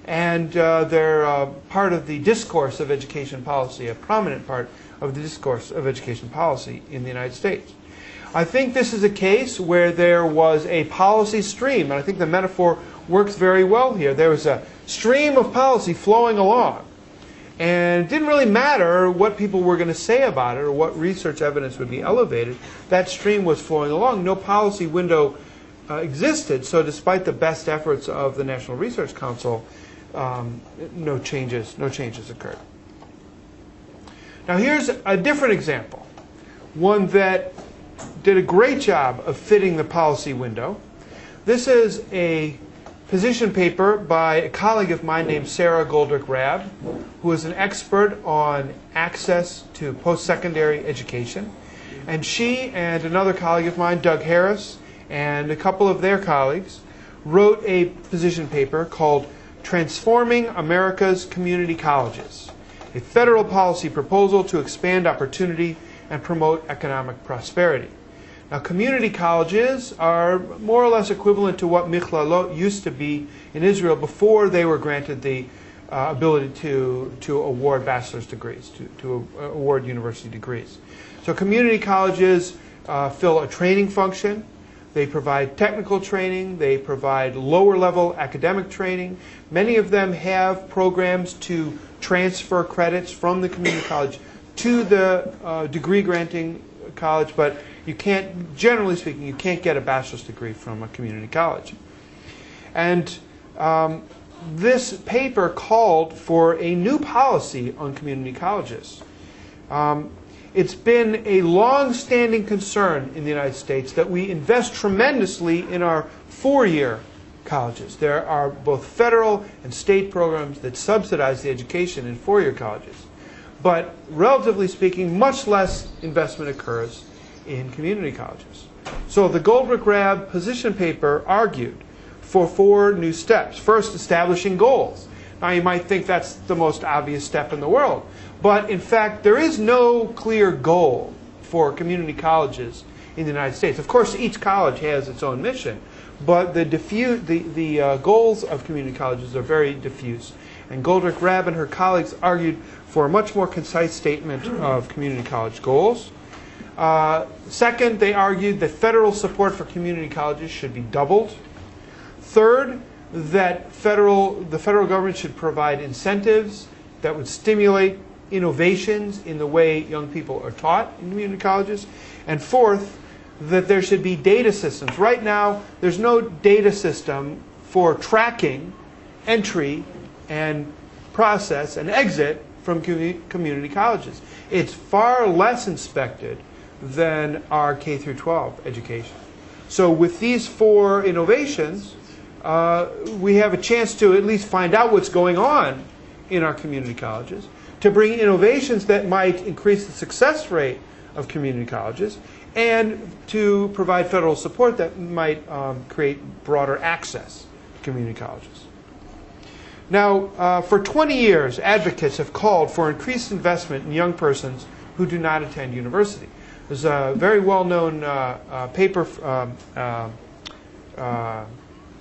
And they're part of the discourse of education policy, a prominent part of the discourse of education policy in the United States. I think this is a case where there was a policy stream, and I think the metaphor works very well here. There was a stream of policy flowing along, and it didn't really matter what people were going to say about it or what research evidence would be elevated. That stream was flowing along. No policy window existed, so despite the best efforts of the National Research Council, no changes occurred. Now here's a different example, one that did a great job of fitting the policy window. This is a position paper by a colleague of mine named Sarah Goldrick-Rab, who is an expert on access to post-secondary education. And she and another colleague of mine, Doug Harris, and a couple of their colleagues wrote a position paper called Transforming America's Community Colleges, a federal policy proposal to expand opportunity and promote economic prosperity. Now, community colleges are more or less equivalent to what Michlalot used to be in Israel before they were granted the ability to award bachelor's degrees, to award university degrees. So community colleges fill a training function. They provide technical training. They provide lower-level academic training. Many of them have programs to transfer credits from the community college to the degree-granting college, but you can't, generally speaking, you can't get a bachelor's degree from a community college. And this paper called for a new policy on community colleges. It's been a long-standing concern in the United States that we invest tremendously in our four-year colleges. There are both federal and state programs that subsidize the education in four-year colleges. But relatively speaking, much less investment occurs in community colleges. So the Goldrick-Rab position paper argued for 4 new steps. First, establishing goals. Now, you might think that's the most obvious step in the world. But in fact, there is no clear goal for community colleges in the United States. Of course, each college has its own mission, but the goals of community colleges are very diffuse. And Goldrick-Rab and her colleagues argued for a much more concise statement of community college goals. Second, they argued that federal support for community colleges should be doubled. Third, that the federal government should provide incentives that would stimulate innovations in the way young people are taught in community colleges. And fourth, that there should be data systems. Right now, there's no data system for tracking entry and process and exit from community colleges. It's far less inspected than our K through 12 education. So with these 4 innovations, we have a chance to at least find out what's going on in our community colleges, to bring innovations that might increase the success rate of community colleges, and to provide federal support that might create broader access to community colleges. Now, for 20 years, advocates have called for increased investment in young persons who do not attend university. There's a very well-known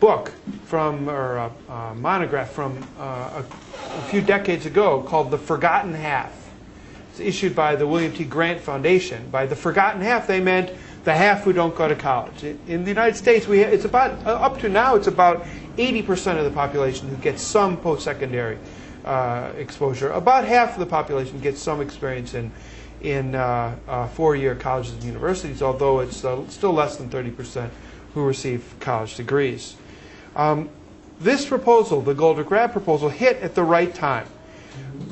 book from, or a monograph from a few decades ago called The Forgotten Half. It's issued by the William T. Grant Foundation. By the forgotten half, they meant the half who don't go to college. In the United States, it's about, up to now, it's about 80% of the population who gets some post-secondary exposure. About half of the population gets some experience in 4-year colleges and universities, although it's still less than 30% who receive college degrees. This proposal, the Goldrick Rabb proposal, hit at the right time,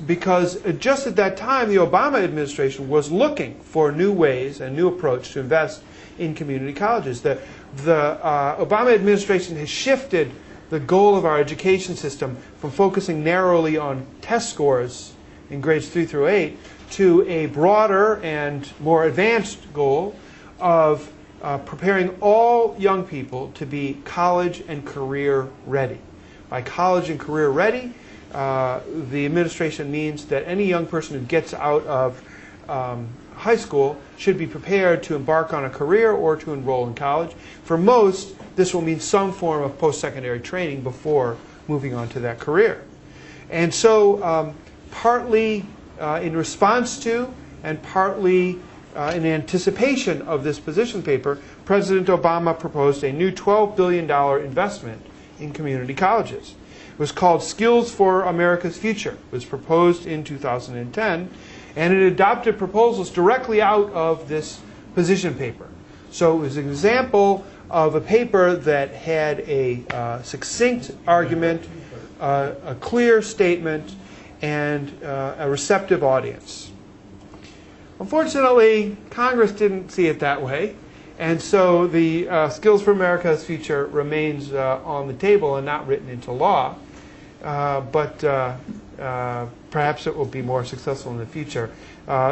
because just at that time the Obama administration was looking for new ways and new approach to invest in community colleges. The Obama administration has shifted the goal of our education system from focusing narrowly on test scores in grades 3 through 8 to a broader and more advanced goal of preparing all young people to be college and career ready. By college and career ready, the administration means that any young person who gets out of high school should be prepared to embark on a career or to enroll in college. For most, this will mean some form of post-secondary training before moving on to that career. And so partly in response to and partly in anticipation of this position paper, President Obama proposed a new $12 billion investment in community colleges. It was called Skills for America's Future. It was proposed in 2010, and it adopted proposals directly out of this position paper. So it was an example of a paper that had a succinct argument, a clear statement, and a receptive audience. Unfortunately, Congress didn't see it that way, and so the Skills for America's Future remains on the table and not written into law, but perhaps it will be more successful in the future.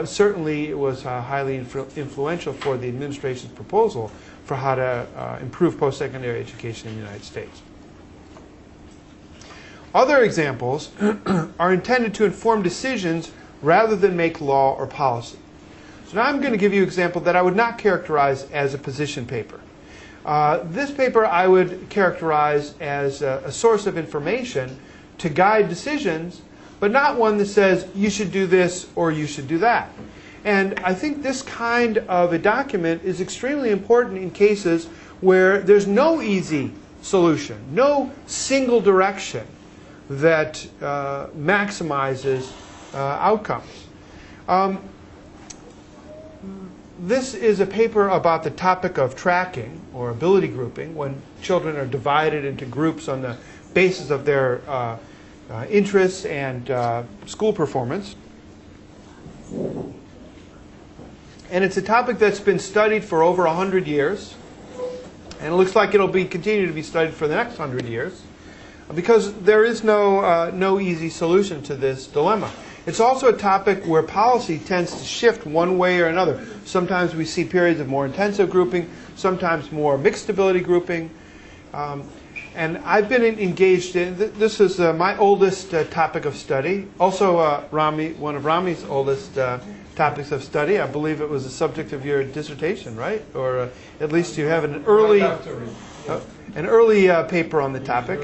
Certainly, it was highly influential for the administration's proposal for how to improve post-secondary education in the United States. Other examples are intended to inform decisions rather than make law or policy. So now I'm going to give you an example that I would not characterize as a position paper. This paper I would characterize as a source of information to guide decisions, but not one that says you should do this or you should do that. And I think this kind of a document is extremely important in cases where there's no easy solution, no single direction that maximizes outcomes. This is a paper about the topic of tracking or ability grouping, when children are divided into groups on the basis of their interests and school performance. And it's a topic that's been studied for over 100 years, and it looks like it'll continue to be studied for the next 100 years, because there is no easy solution to this dilemma. It's also a topic where policy tends to shift one way or another. Sometimes we see periods of more intensive grouping, sometimes more mixed ability grouping. And I've been engaged in, this is my oldest topic of study. Also one of Rami's oldest topics of study. I believe it was the subject of your dissertation, right? Or at least you have an early paper on the topic.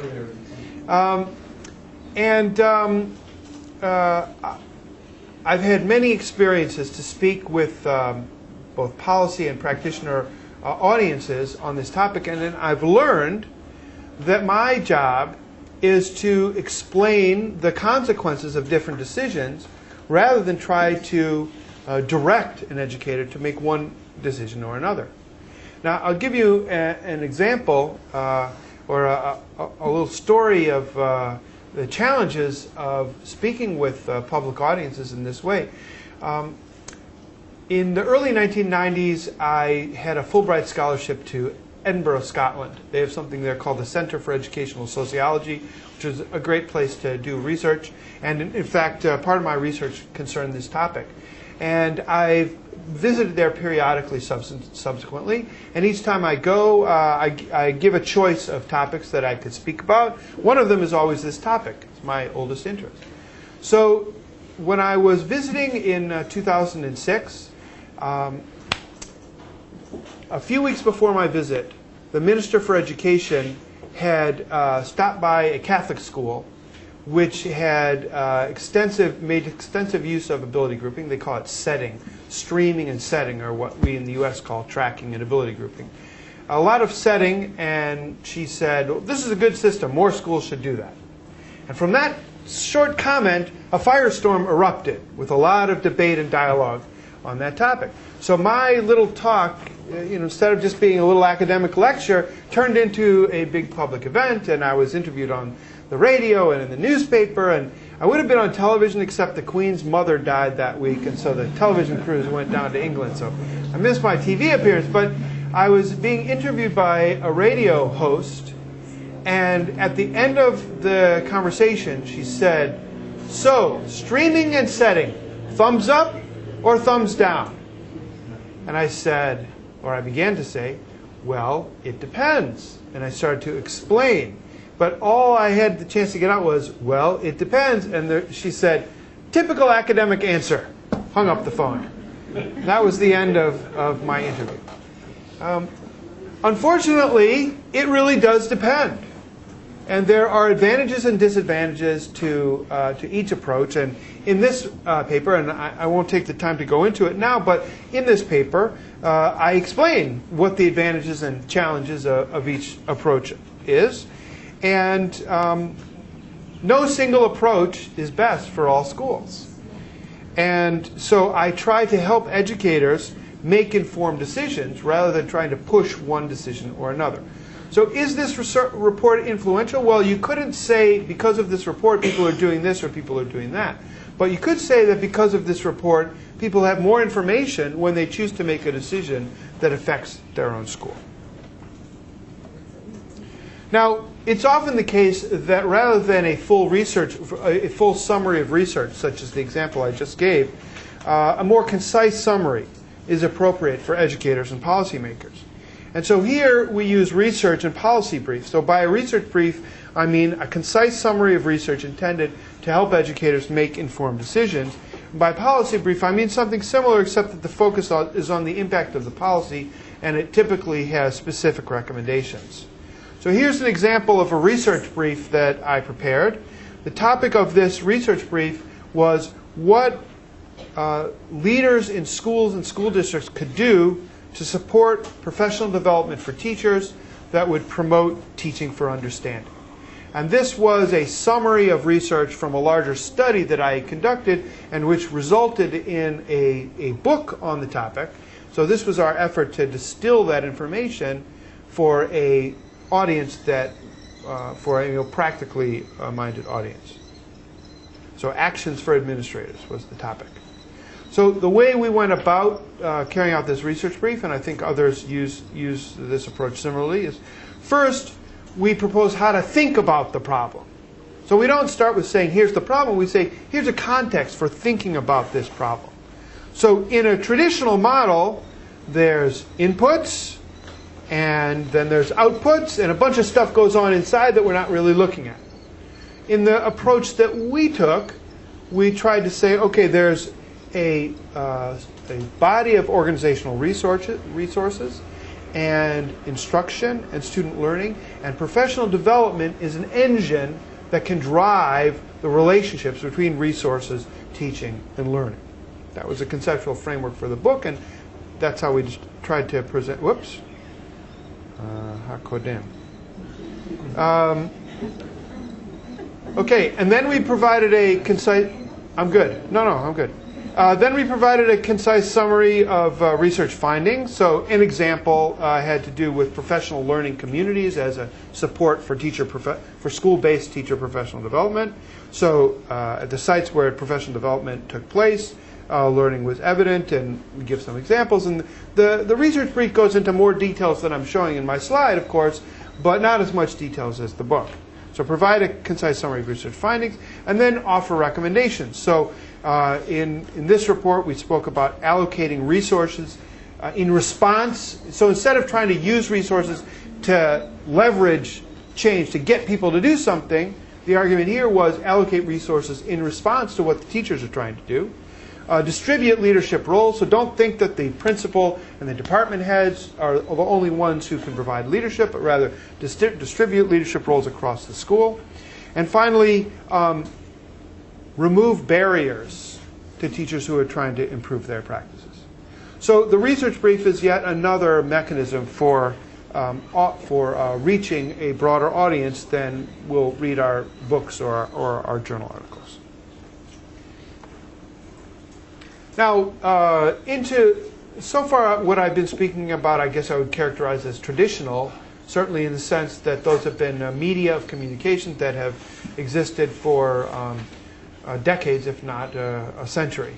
I've had many experiences to speak with both policy and practitioner audiences on this topic, and then I've learned that my job is to explain the consequences of different decisions rather than try to direct an educator to make one decision or another. Now, I'll give you an example or a little story of the challenges of speaking with public audiences in this way. In the early 1990s, I had a Fulbright scholarship to Edinburgh, Scotland. They have something there called the Centre for Educational Sociology, which is a great place to do research. And in fact, part of my research concerned this topic. And I've visited there periodically subsequently. And each time I go, I give a choice of topics that I could speak about. One of them is always this topic. It's my oldest interest. So when I was visiting in 2006, a few weeks before my visit, the Minister for Education had stopped by a Catholic school which had made extensive use of ability grouping. They call it setting. Streaming and setting are what we in the US call tracking and ability grouping. A lot of setting, and she said, well, this is a good system. More schools should do that. And from that short comment, a firestorm erupted with a lot of debate and dialogue on that topic. So my little talk, instead of just being a little academic lecture, turned into a big public event, and I was interviewed on the radio and in the newspaper, and I would have been on television except the Queen's mother died that week, and so the television crews went down to England, so I missed my TV appearance. But I was being interviewed by a radio host, and at the end of the conversation she said, so, streaming and setting, thumbs up or thumbs down? And I said, or I began to say, well, it depends. And I started to explain. But all I had the chance to get out was, well, it depends. And she said, typical academic answer. Hung up the phone. That was the end of my interview. Unfortunately, it really does depend. And there are advantages and disadvantages to each approach. And in this paper, and I won't take the time to go into it now, but in this paper, I explain what the advantages and challenges of each approach is. And no single approach is best for all schools. And so I try to help educators make informed decisions rather than trying to push one decision or another. So is this report influential? Well, you couldn't say because of this report people are doing this or people are doing that. But you could say that because of this report people have more information when they choose to make a decision that affects their own school. Now, it's often the case that rather than a full summary of research, such as the example I just gave, a more concise summary is appropriate for educators and policymakers. And so here we use research and policy briefs. So by a research brief, I mean a concise summary of research intended to help educators make informed decisions. By policy brief, I mean something similar, except that the focus is on the impact of the policy, and it typically has specific recommendations. So here's an example of a research brief that I prepared. The topic of this research brief was what leaders in schools and school districts could do to support professional development for teachers that would promote teaching for understanding. And this was a summary of research from a larger study that I conducted and which resulted in a book on the topic. So this was our effort to distill that information for a audience that, for a practically minded audience. So actions for administrators was the topic. So the way we went about carrying out this research brief, and I think others use this approach similarly, is first we propose how to think about the problem. So we don't start with saying here's the problem, we say here's a context for thinking about this problem. So in a traditional model, there's inputs, and then there's outputs, and a bunch of stuff goes on inside that we're not really looking at. In the approach that we took, we tried to say, okay, there's a body of organizational resources and instruction and student learning, and professional development is an engine that can drive the relationships between resources, teaching, and learning. That was a conceptual framework for the book, and that's how we just tried to present. Whoops. HaKodem. Okay, and then we provided a concise. I'm good. No, I'm good. Then we provided a concise summary of research findings. So an example had to do with professional learning communities as a support for school-based teacher professional development. So at the sites where professional development took place, learning was evident, and we give some examples. And the research brief goes into more details than I'm showing in my slide, of course, but not as much details as the book. So provide a concise summary of research findings, and then offer recommendations. So in this report, we spoke about allocating resources in response. So instead of trying to use resources to leverage change, to get people to do something, the argument here was allocate resources in response to what the teachers are trying to do. Distribute leadership roles. So don't think that the principal and the department heads are the only ones who can provide leadership, but rather distribute leadership roles across the school. And finally, remove barriers to teachers who are trying to improve their practices. So the research brief is yet another mechanism for reaching a broader audience than will read our books or our journal articles. Now, so far what I've been speaking about, I guess I would characterize as traditional, certainly in the sense that those have been media of communication that have existed for decades, if not a century.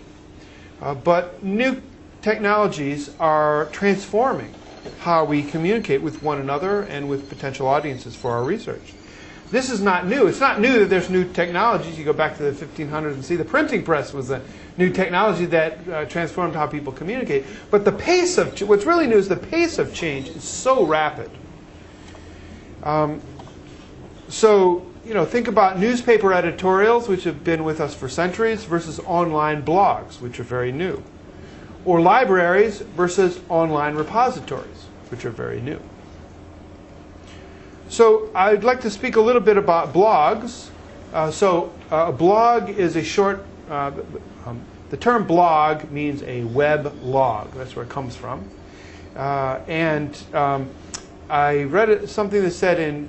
But new technologies are transforming how we communicate with one another and with potential audiences for our research. This is not new. It's not new that there's new technologies. You go back to the 1500s and see the printing press was a new technology that transformed how people communicate. But the pace of what's really new is the pace of change is so rapid. So think about newspaper editorials, which have been with us for centuries, versus online blogs, which are very new. Or libraries versus online repositories, which are very new. So I'd like to speak a little bit about blogs. A blog is a short, the term blog means a web log. That's where it comes from. I read something that said in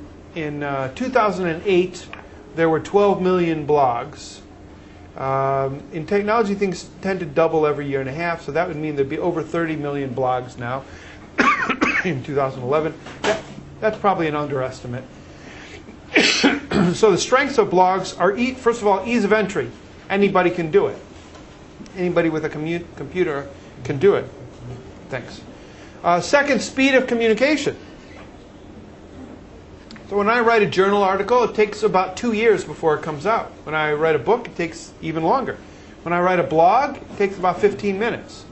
2008 there were 12 million blogs. In technology, things tend to double every year and a half, so that would mean there'd be over 30 million blogs now in 2011. That's probably an underestimate. So the strengths of blogs are, first of all, ease of entry. Anybody can do it. Anybody with a computer can do it. Thanks. Second, speed of communication. So when I write a journal article, it takes about 2 years before it comes out. When I write a book, it takes even longer. When I write a blog, it takes about 15 minutes.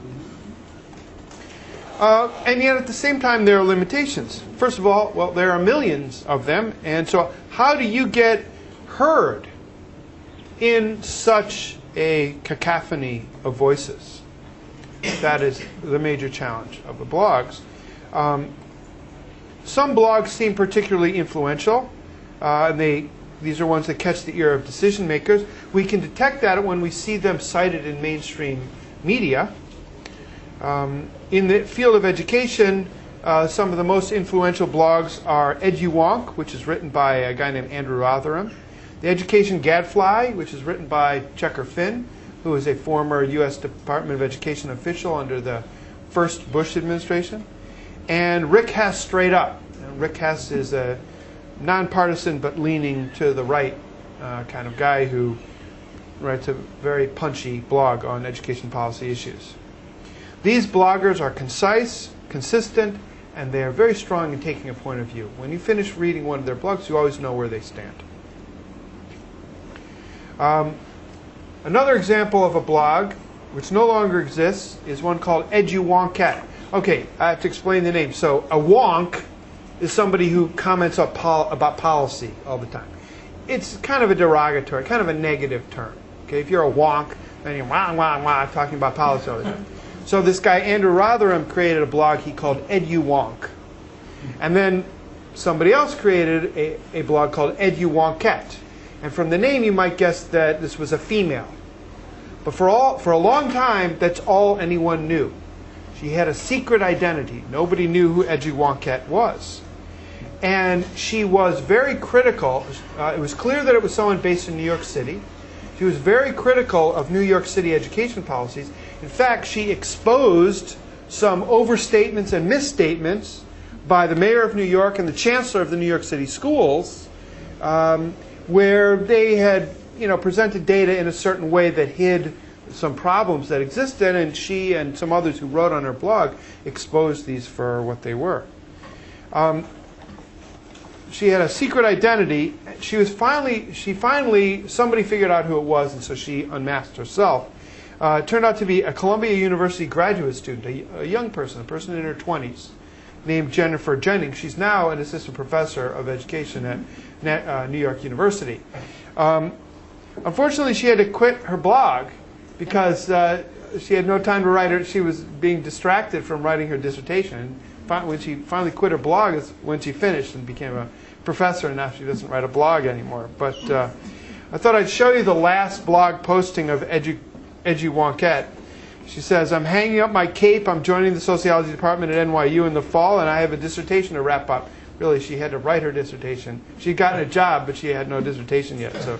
And yet at the same time, there are limitations. First of all, well, there are millions of them. And so how do you get heard in such a cacophony of voices? That is the major challenge of the blogs. Some blogs seem particularly influential. These are ones that catch the ear of decision makers. We can detect that when we see them cited in mainstream media. In the field of education, some of the most influential blogs are EduWonk, which is written by a guy named Andrew Rotherham. The Education Gadfly, which is written by Checker Finn, who is a former U.S. Department of Education official under the first Bush administration. And Rick Hess Straight Up. And Rick Hess is a nonpartisan but leaning to the right kind of guy who writes a very punchy blog on education policy issues. These bloggers are concise, consistent, and they are very strong in taking a point of view. When you finish reading one of their blogs, you always know where they stand. Another example of a blog, which no longer exists, is one called EduWonkette. Okay, I have to explain the name. So a wonk is somebody who comments about policy all the time. It's kind of a derogatory, kind of a negative term. Okay, if you're a wonk, then you're wah, wah, wah, talking about policy all the time. So this guy, Andrew Rotherham, created a blog he called EduWonk. And then somebody else created a blog called EduWonkette. And from the name, you might guess that this was a female. But for a long time, that's all anyone knew. She had a secret identity. Nobody knew who EduWonkette was. And she was very critical. It was clear that it was someone based in New York City. She was very critical of New York City education policies. In fact, she exposed some overstatements and misstatements by the mayor of New York and the chancellor of the New York City schools, where they had presented data in a certain way that hid some problems that existed, and she and some others who wrote on her blog exposed these for what they were. She had a secret identity. Somebody figured out who it was, and so she unmasked herself. It turned out to be a Columbia University graduate student, a young person, a person in her 20s, named Jennifer Jennings. She's now an assistant professor of education at New York University. Unfortunately, she had to quit her blog because she had no time to write it. She was being distracted from writing her dissertation. When she finally quit her blog is when she finished and became a professor, and now she doesn't write a blog anymore. But I thought I'd show you the last blog posting of Edgy Wonkette. She says, "I'm hanging up my cape. I'm joining the sociology department at NYU in the fall, and I have a dissertation to wrap up." Really, she had to write her dissertation. She'd gotten a job, but she had no dissertation yet, so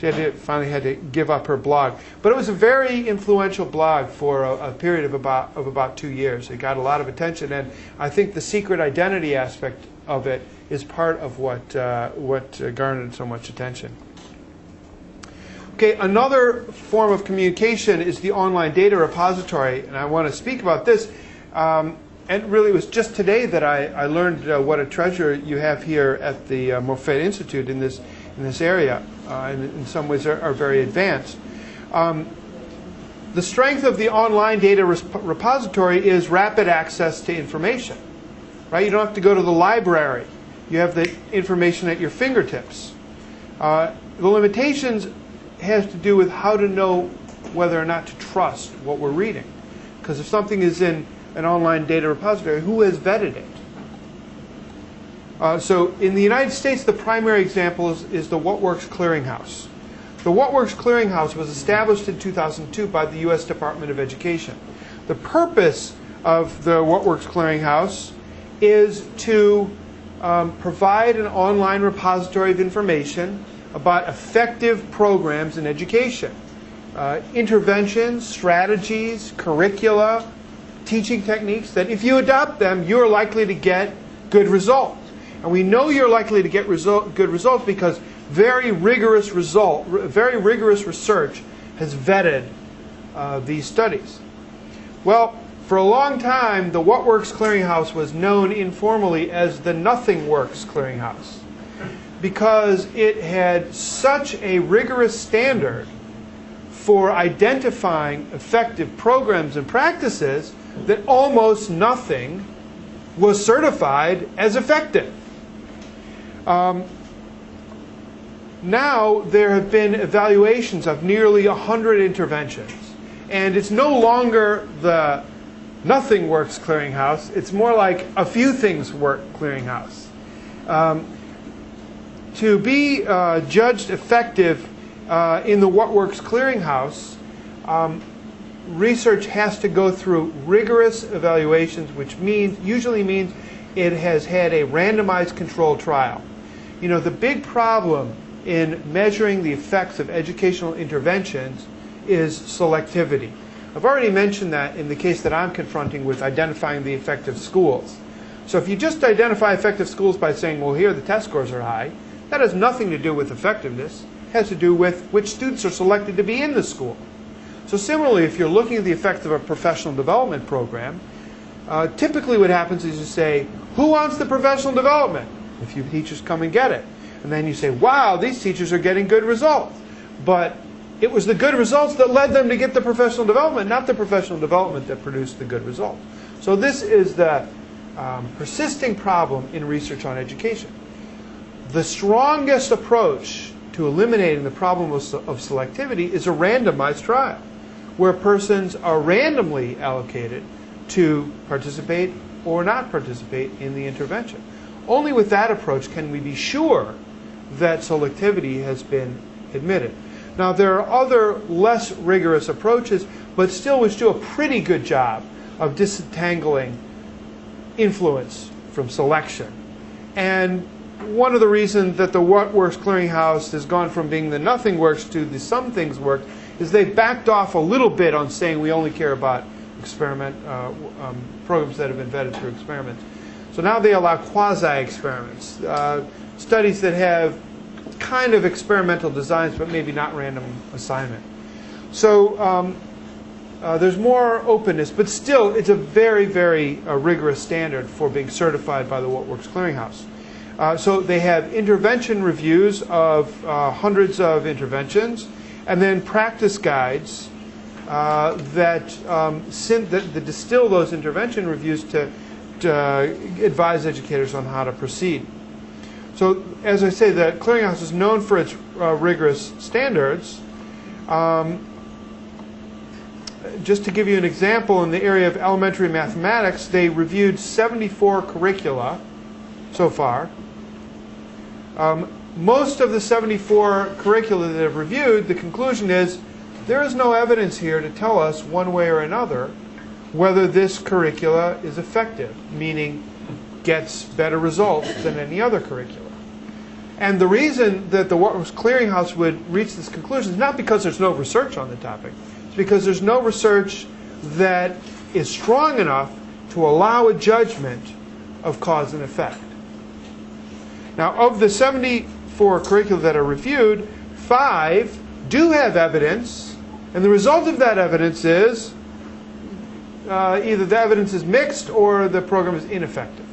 she finally had to give up her blog. But it was a very influential blog for a period of about 2 years. It got a lot of attention, and I think the secret identity aspect of it is part of what garnered so much attention. Okay, another form of communication is the online data repository, and I want to speak about this. And really, it was just today that I learned what a treasure you have here at the Moffett Institute in this area, and in some ways are very advanced. The strength of the online data repository is rapid access to information. Right? You don't have to go to the library. You have the information at your fingertips. The limitations has to do with how to know whether or not to trust what we're reading. Because if something is in an online data repository, who has vetted it? So in the United States, the primary example is the What Works Clearinghouse. The What Works Clearinghouse was established in 2002 by the U.S. Department of Education. The purpose of the What Works Clearinghouse is to provide an online repository of information about effective programs in education. Interventions, strategies, curricula, teaching techniques that if you adopt them, you're likely to get good results. And we know you're likely to get good results because very rigorous research has vetted these studies. Well, for a long time, the What Works Clearinghouse was known informally as the Nothing Works Clearinghouse because it had such a rigorous standard for identifying effective programs and practices that almost nothing was certified as effective. Now there have been evaluations of nearly 100 interventions, and it's no longer the Nothing Works Clearinghouse. It's more like a few things work clearinghouse. To be judged effective in the What Works Clearinghouse, research has to go through rigorous evaluations, which usually means it has had a randomized controlled trial. You know, the big problem in measuring the effects of educational interventions is selectivity. I've already mentioned that in the case that I'm confronting with identifying the effective schools. So if you just identify effective schools by saying, well, here the test scores are high, that has nothing to do with effectiveness. It has to do with which students are selected to be in the school. So similarly, if you're looking at the effect of a professional development program, typically what happens is you say, who wants the professional development? A few teachers come and get it. And then you say, wow, these teachers are getting good results. But it was the good results that led them to get the professional development, not the professional development that produced the good results. So this is the persisting problem in research on education. The strongest approach to eliminating the problem of selectivity is a randomized trial, where persons are randomly allocated to participate or not participate in the intervention. Only with that approach can we be sure that selectivity has been admitted. Now, there are other less rigorous approaches, but still which do a pretty good job of disentangling influence from selection. And one of the reasons that the What Works Clearinghouse has gone from being the Nothing Works to the Some Things Work is they backed off a little bit on saying we only care about programs that have been vetted through experiments. So now they allow quasi-experiments, studies that have kind of experimental designs but maybe not random assignment. So there's more openness, but still it's a very, very rigorous standard for being certified by the What Works Clearinghouse. So they have intervention reviews of hundreds of interventions, and then practice guides that distill those intervention reviews to advise educators on how to proceed. So, as I say, the Clearinghouse is known for its rigorous standards. Just to give you an example, in the area of elementary mathematics, they reviewed 74 curricula so far. Most of the 74 curricula that have reviewed, the conclusion is there is no evidence here to tell us one way or another whether this curricula is effective, meaning gets better results than any other curricula. And the reason that the What Works Clearinghouse would reach this conclusion is not because there's no research on the topic. It's because there's no research that is strong enough to allow a judgment of cause and effect. Now, of the 74 curricula that are reviewed, 5 do have evidence, and the result of that evidence is either the evidence is mixed or the program is ineffective.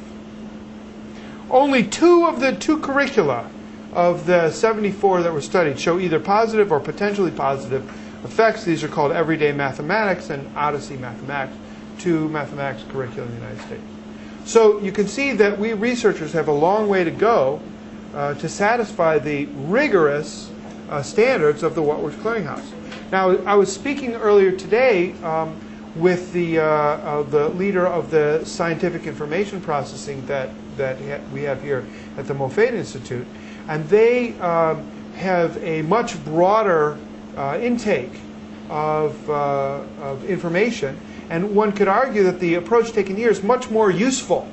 Only 2 of the 2 curricula of the 74 that were studied show either positive or potentially positive effects. These are called Everyday Mathematics and Odyssey Mathematics, 2 mathematics curricula in the United States. So you can see that we researchers have a long way to go to satisfy the rigorous standards of the What Works Clearinghouse. Now, I was speaking earlier today with the leader of the scientific information processing that we have here at the Moffett Institute, and they have a much broader intake of information, and one could argue that the approach taken here is much more useful.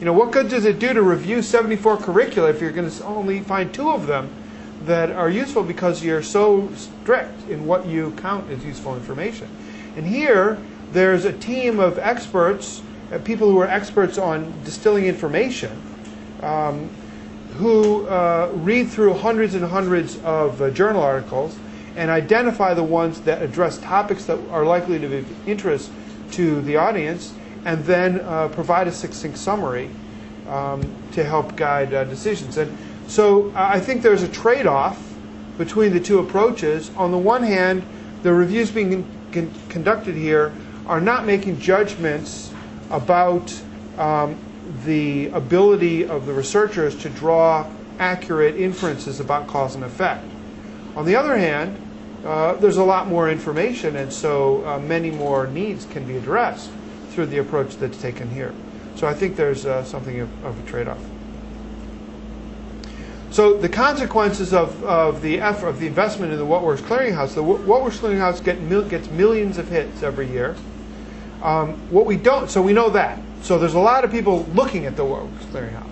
You know, what good does it do to review 74 curricula if you're going to only find 2 of them that are useful because you're so strict in what you count as useful information? And here, there's a team of experts, people who are experts on distilling information, who read through hundreds and hundreds of journal articles and identify the ones that address topics that are likely to be of interest to the audience, and then provide a succinct summary to help guide decisions. And so I think there's a trade-off between the 2 approaches. On the one hand, the reviews being conducted here are not making judgments about the ability of the researchers to draw accurate inferences about cause and effect. On the other hand, there's a lot more information, and so many more needs can be addressed through the approach that's taken here. So I think there's something of a trade-off. So the consequences of the effort, of the investment in the What Works Clearinghouse, the What Works Clearinghouse gets millions of hits every year. What we don't, so we know that. So there's a lot of people looking at the What Works Clearinghouse.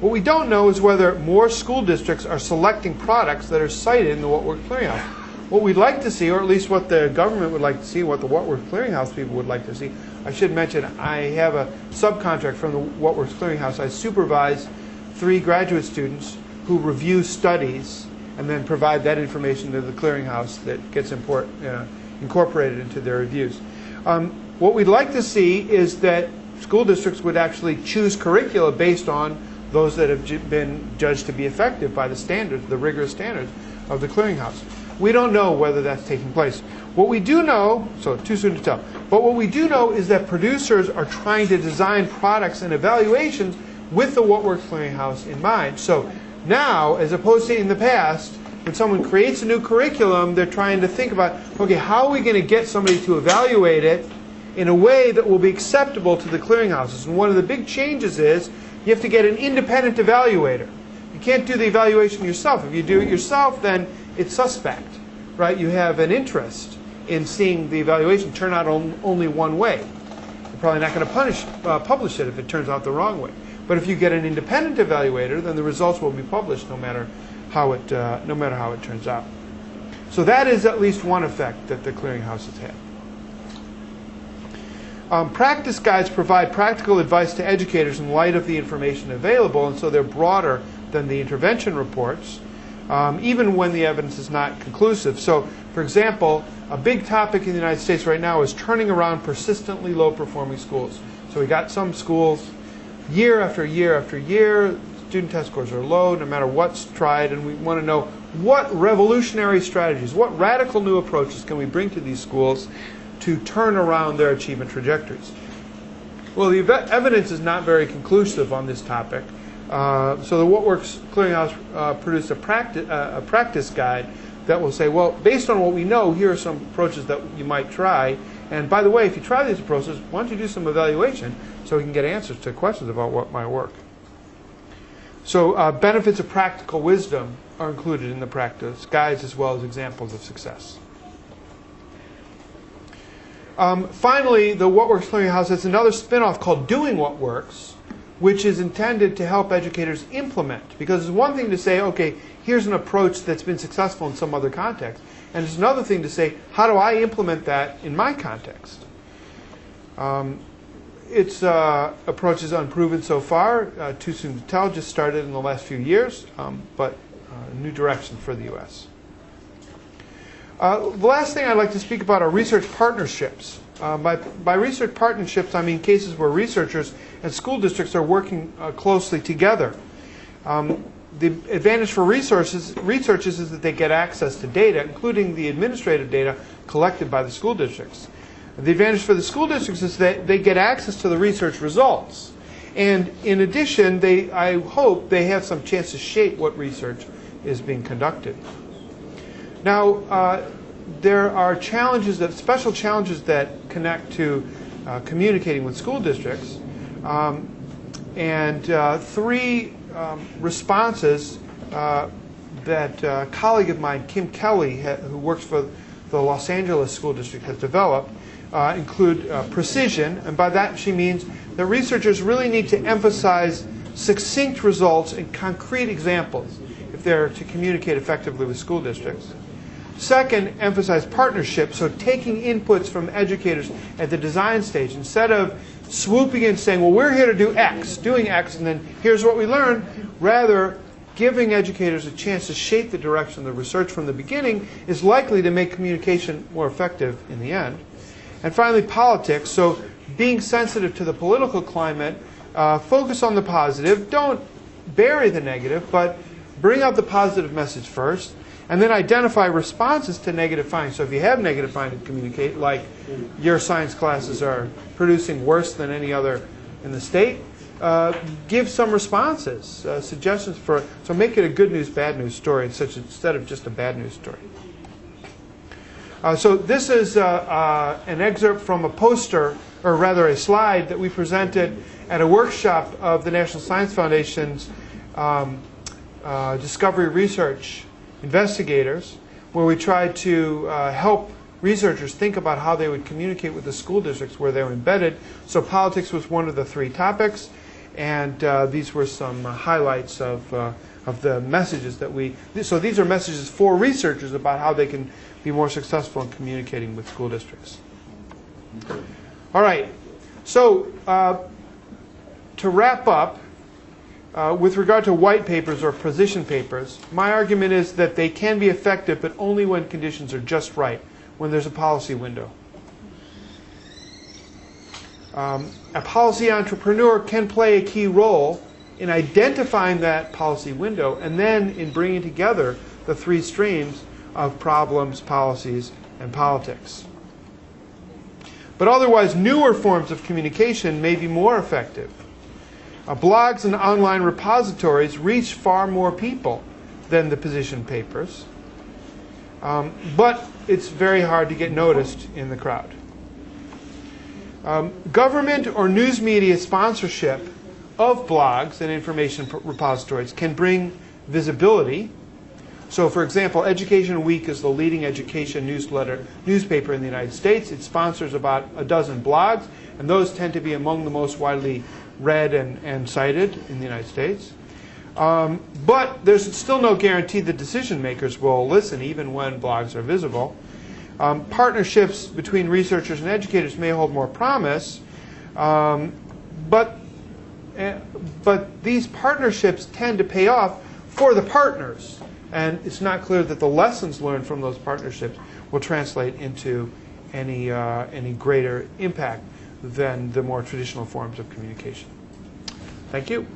What we don't know is whether more school districts are selecting products that are cited in the What Works Clearinghouse. What we'd like to see, or at least what the government would like to see, what the What Works Clearinghouse people would like to see, I should mention I have a subcontract from the What Works Clearinghouse. I supervise 3 graduate students who review studies and then provide that information to the clearinghouse that gets incorporated into their reviews. What we'd like to see is that school districts would actually choose curricula based on those that have been judged to be effective by the standards, the rigorous standards of the clearinghouse. We don't know whether that's taking place. What we do know, so too soon to tell, but what we do know is that producers are trying to design products and evaluations with the What Works Clearinghouse in mind. So now, as opposed to in the past, when someone creates a new curriculum, they're trying to think about, okay, how are we going to get somebody to evaluate it in a way that will be acceptable to the clearinghouses? And one of the big changes is you have to get an independent evaluator. You can't do the evaluation yourself. If you do it yourself, then it's suspect, right? You have an interest in seeing the evaluation turn out only one way. You're probably not going to publish it if it turns out the wrong way. But if you get an independent evaluator, then the results will be published no matter how it turns out. So that is at least one effect that the clearinghouse has had. Practice guides provide practical advice to educators in light of the information available, and so they're broader than the intervention reports, even when the evidence is not conclusive. So, for example, a big topic in the United States right now is turning around persistently low-performing schools. So we got some schools, year after year after year, student test scores are low no matter what's tried, and we want to know what revolutionary strategies, what radical new approaches can we bring to these schools to turn around their achievement trajectories. Well, the evidence is not very conclusive on this topic. So the What Works Clearinghouse produced a practice guide that will say, well, based on what we know, here are some approaches that you might try. And by the way, if you try these approaches, why don't you do some evaluation so we can get answers to questions about what might work. So benefits of practical wisdom are included in the practice guides as well as examples of success. Finally, the What Works Clearinghouse has another spin-off called Doing What Works, which is intended to help educators implement. Because it's one thing to say, okay, here's an approach that's been successful in some other context. And it's another thing to say, how do I implement that in my context? Its approach is unproven so far. Too soon to tell, just started in the last few years, but a new direction for the U.S. The last thing I'd like to speak about are research partnerships. By research partnerships, I mean cases where researchers and school districts are working closely together. The advantage for researchers is that they get access to data, including the administrative data collected by the school districts. The advantage for the school districts is that they get access to the research results. And in addition, I hope they have some chance to shape what research is being conducted. Now, there are challenges, special challenges that connect to communicating with school districts. And three responses that a colleague of mine, Kim Kelly, who works for the Los Angeles School District, has developed include precision. And by that she means that researchers really need to emphasize succinct results and concrete examples if they're to communicate effectively with school districts. Second, emphasize partnership, so taking inputs from educators at the design stage. Instead of swooping in saying, well, we're here to do X, doing X, and then here's what we learned, rather giving educators a chance to shape the direction of the research from the beginning is likely to make communication more effective in the end. And finally, politics, so being sensitive to the political climate, focus on the positive, don't bury the negative, but bring out the positive message first. And then identify responses to negative findings. So if you have negative findings, communicate, like your science classes are producing worse than any other in the state, give some responses, suggestions for, so make it a good news, bad news story instead of just a bad news story. So this is an excerpt from a poster, or rather a slide, that we presented at a workshop of the National Science Foundation's Discovery Research investigators, where we tried to help researchers think about how they would communicate with the school districts where they were embedded. So politics was one of the three topics, and these were some highlights of the messages that so these are messages for researchers about how they can be more successful in communicating with school districts. All right, so to wrap up, with regard to white papers or position papers, my argument is that they can be effective, but only when conditions are just right, when there's a policy window. A policy entrepreneur can play a key role in identifying that policy window and then in bringing together the three streams of problems, policies, and politics. But otherwise, newer forms of communication may be more effective. Blogs and online repositories reach far more people than the position papers, but it's very hard to get noticed in the crowd. Government or news media sponsorship of blogs and information repositories can bring visibility. So, for example, Education Week is the leading education newspaper in the United States. It sponsors about a dozen blogs, and those tend to be among the most widely read and cited in the United States. But there's still no guarantee that decision makers will listen even when blogs are visible. Partnerships between researchers and educators may hold more promise, but these partnerships tend to pay off for the partners. And it's not clear that the lessons learned from those partnerships will translate into any greater impact than the more traditional forms of communication. Thank you.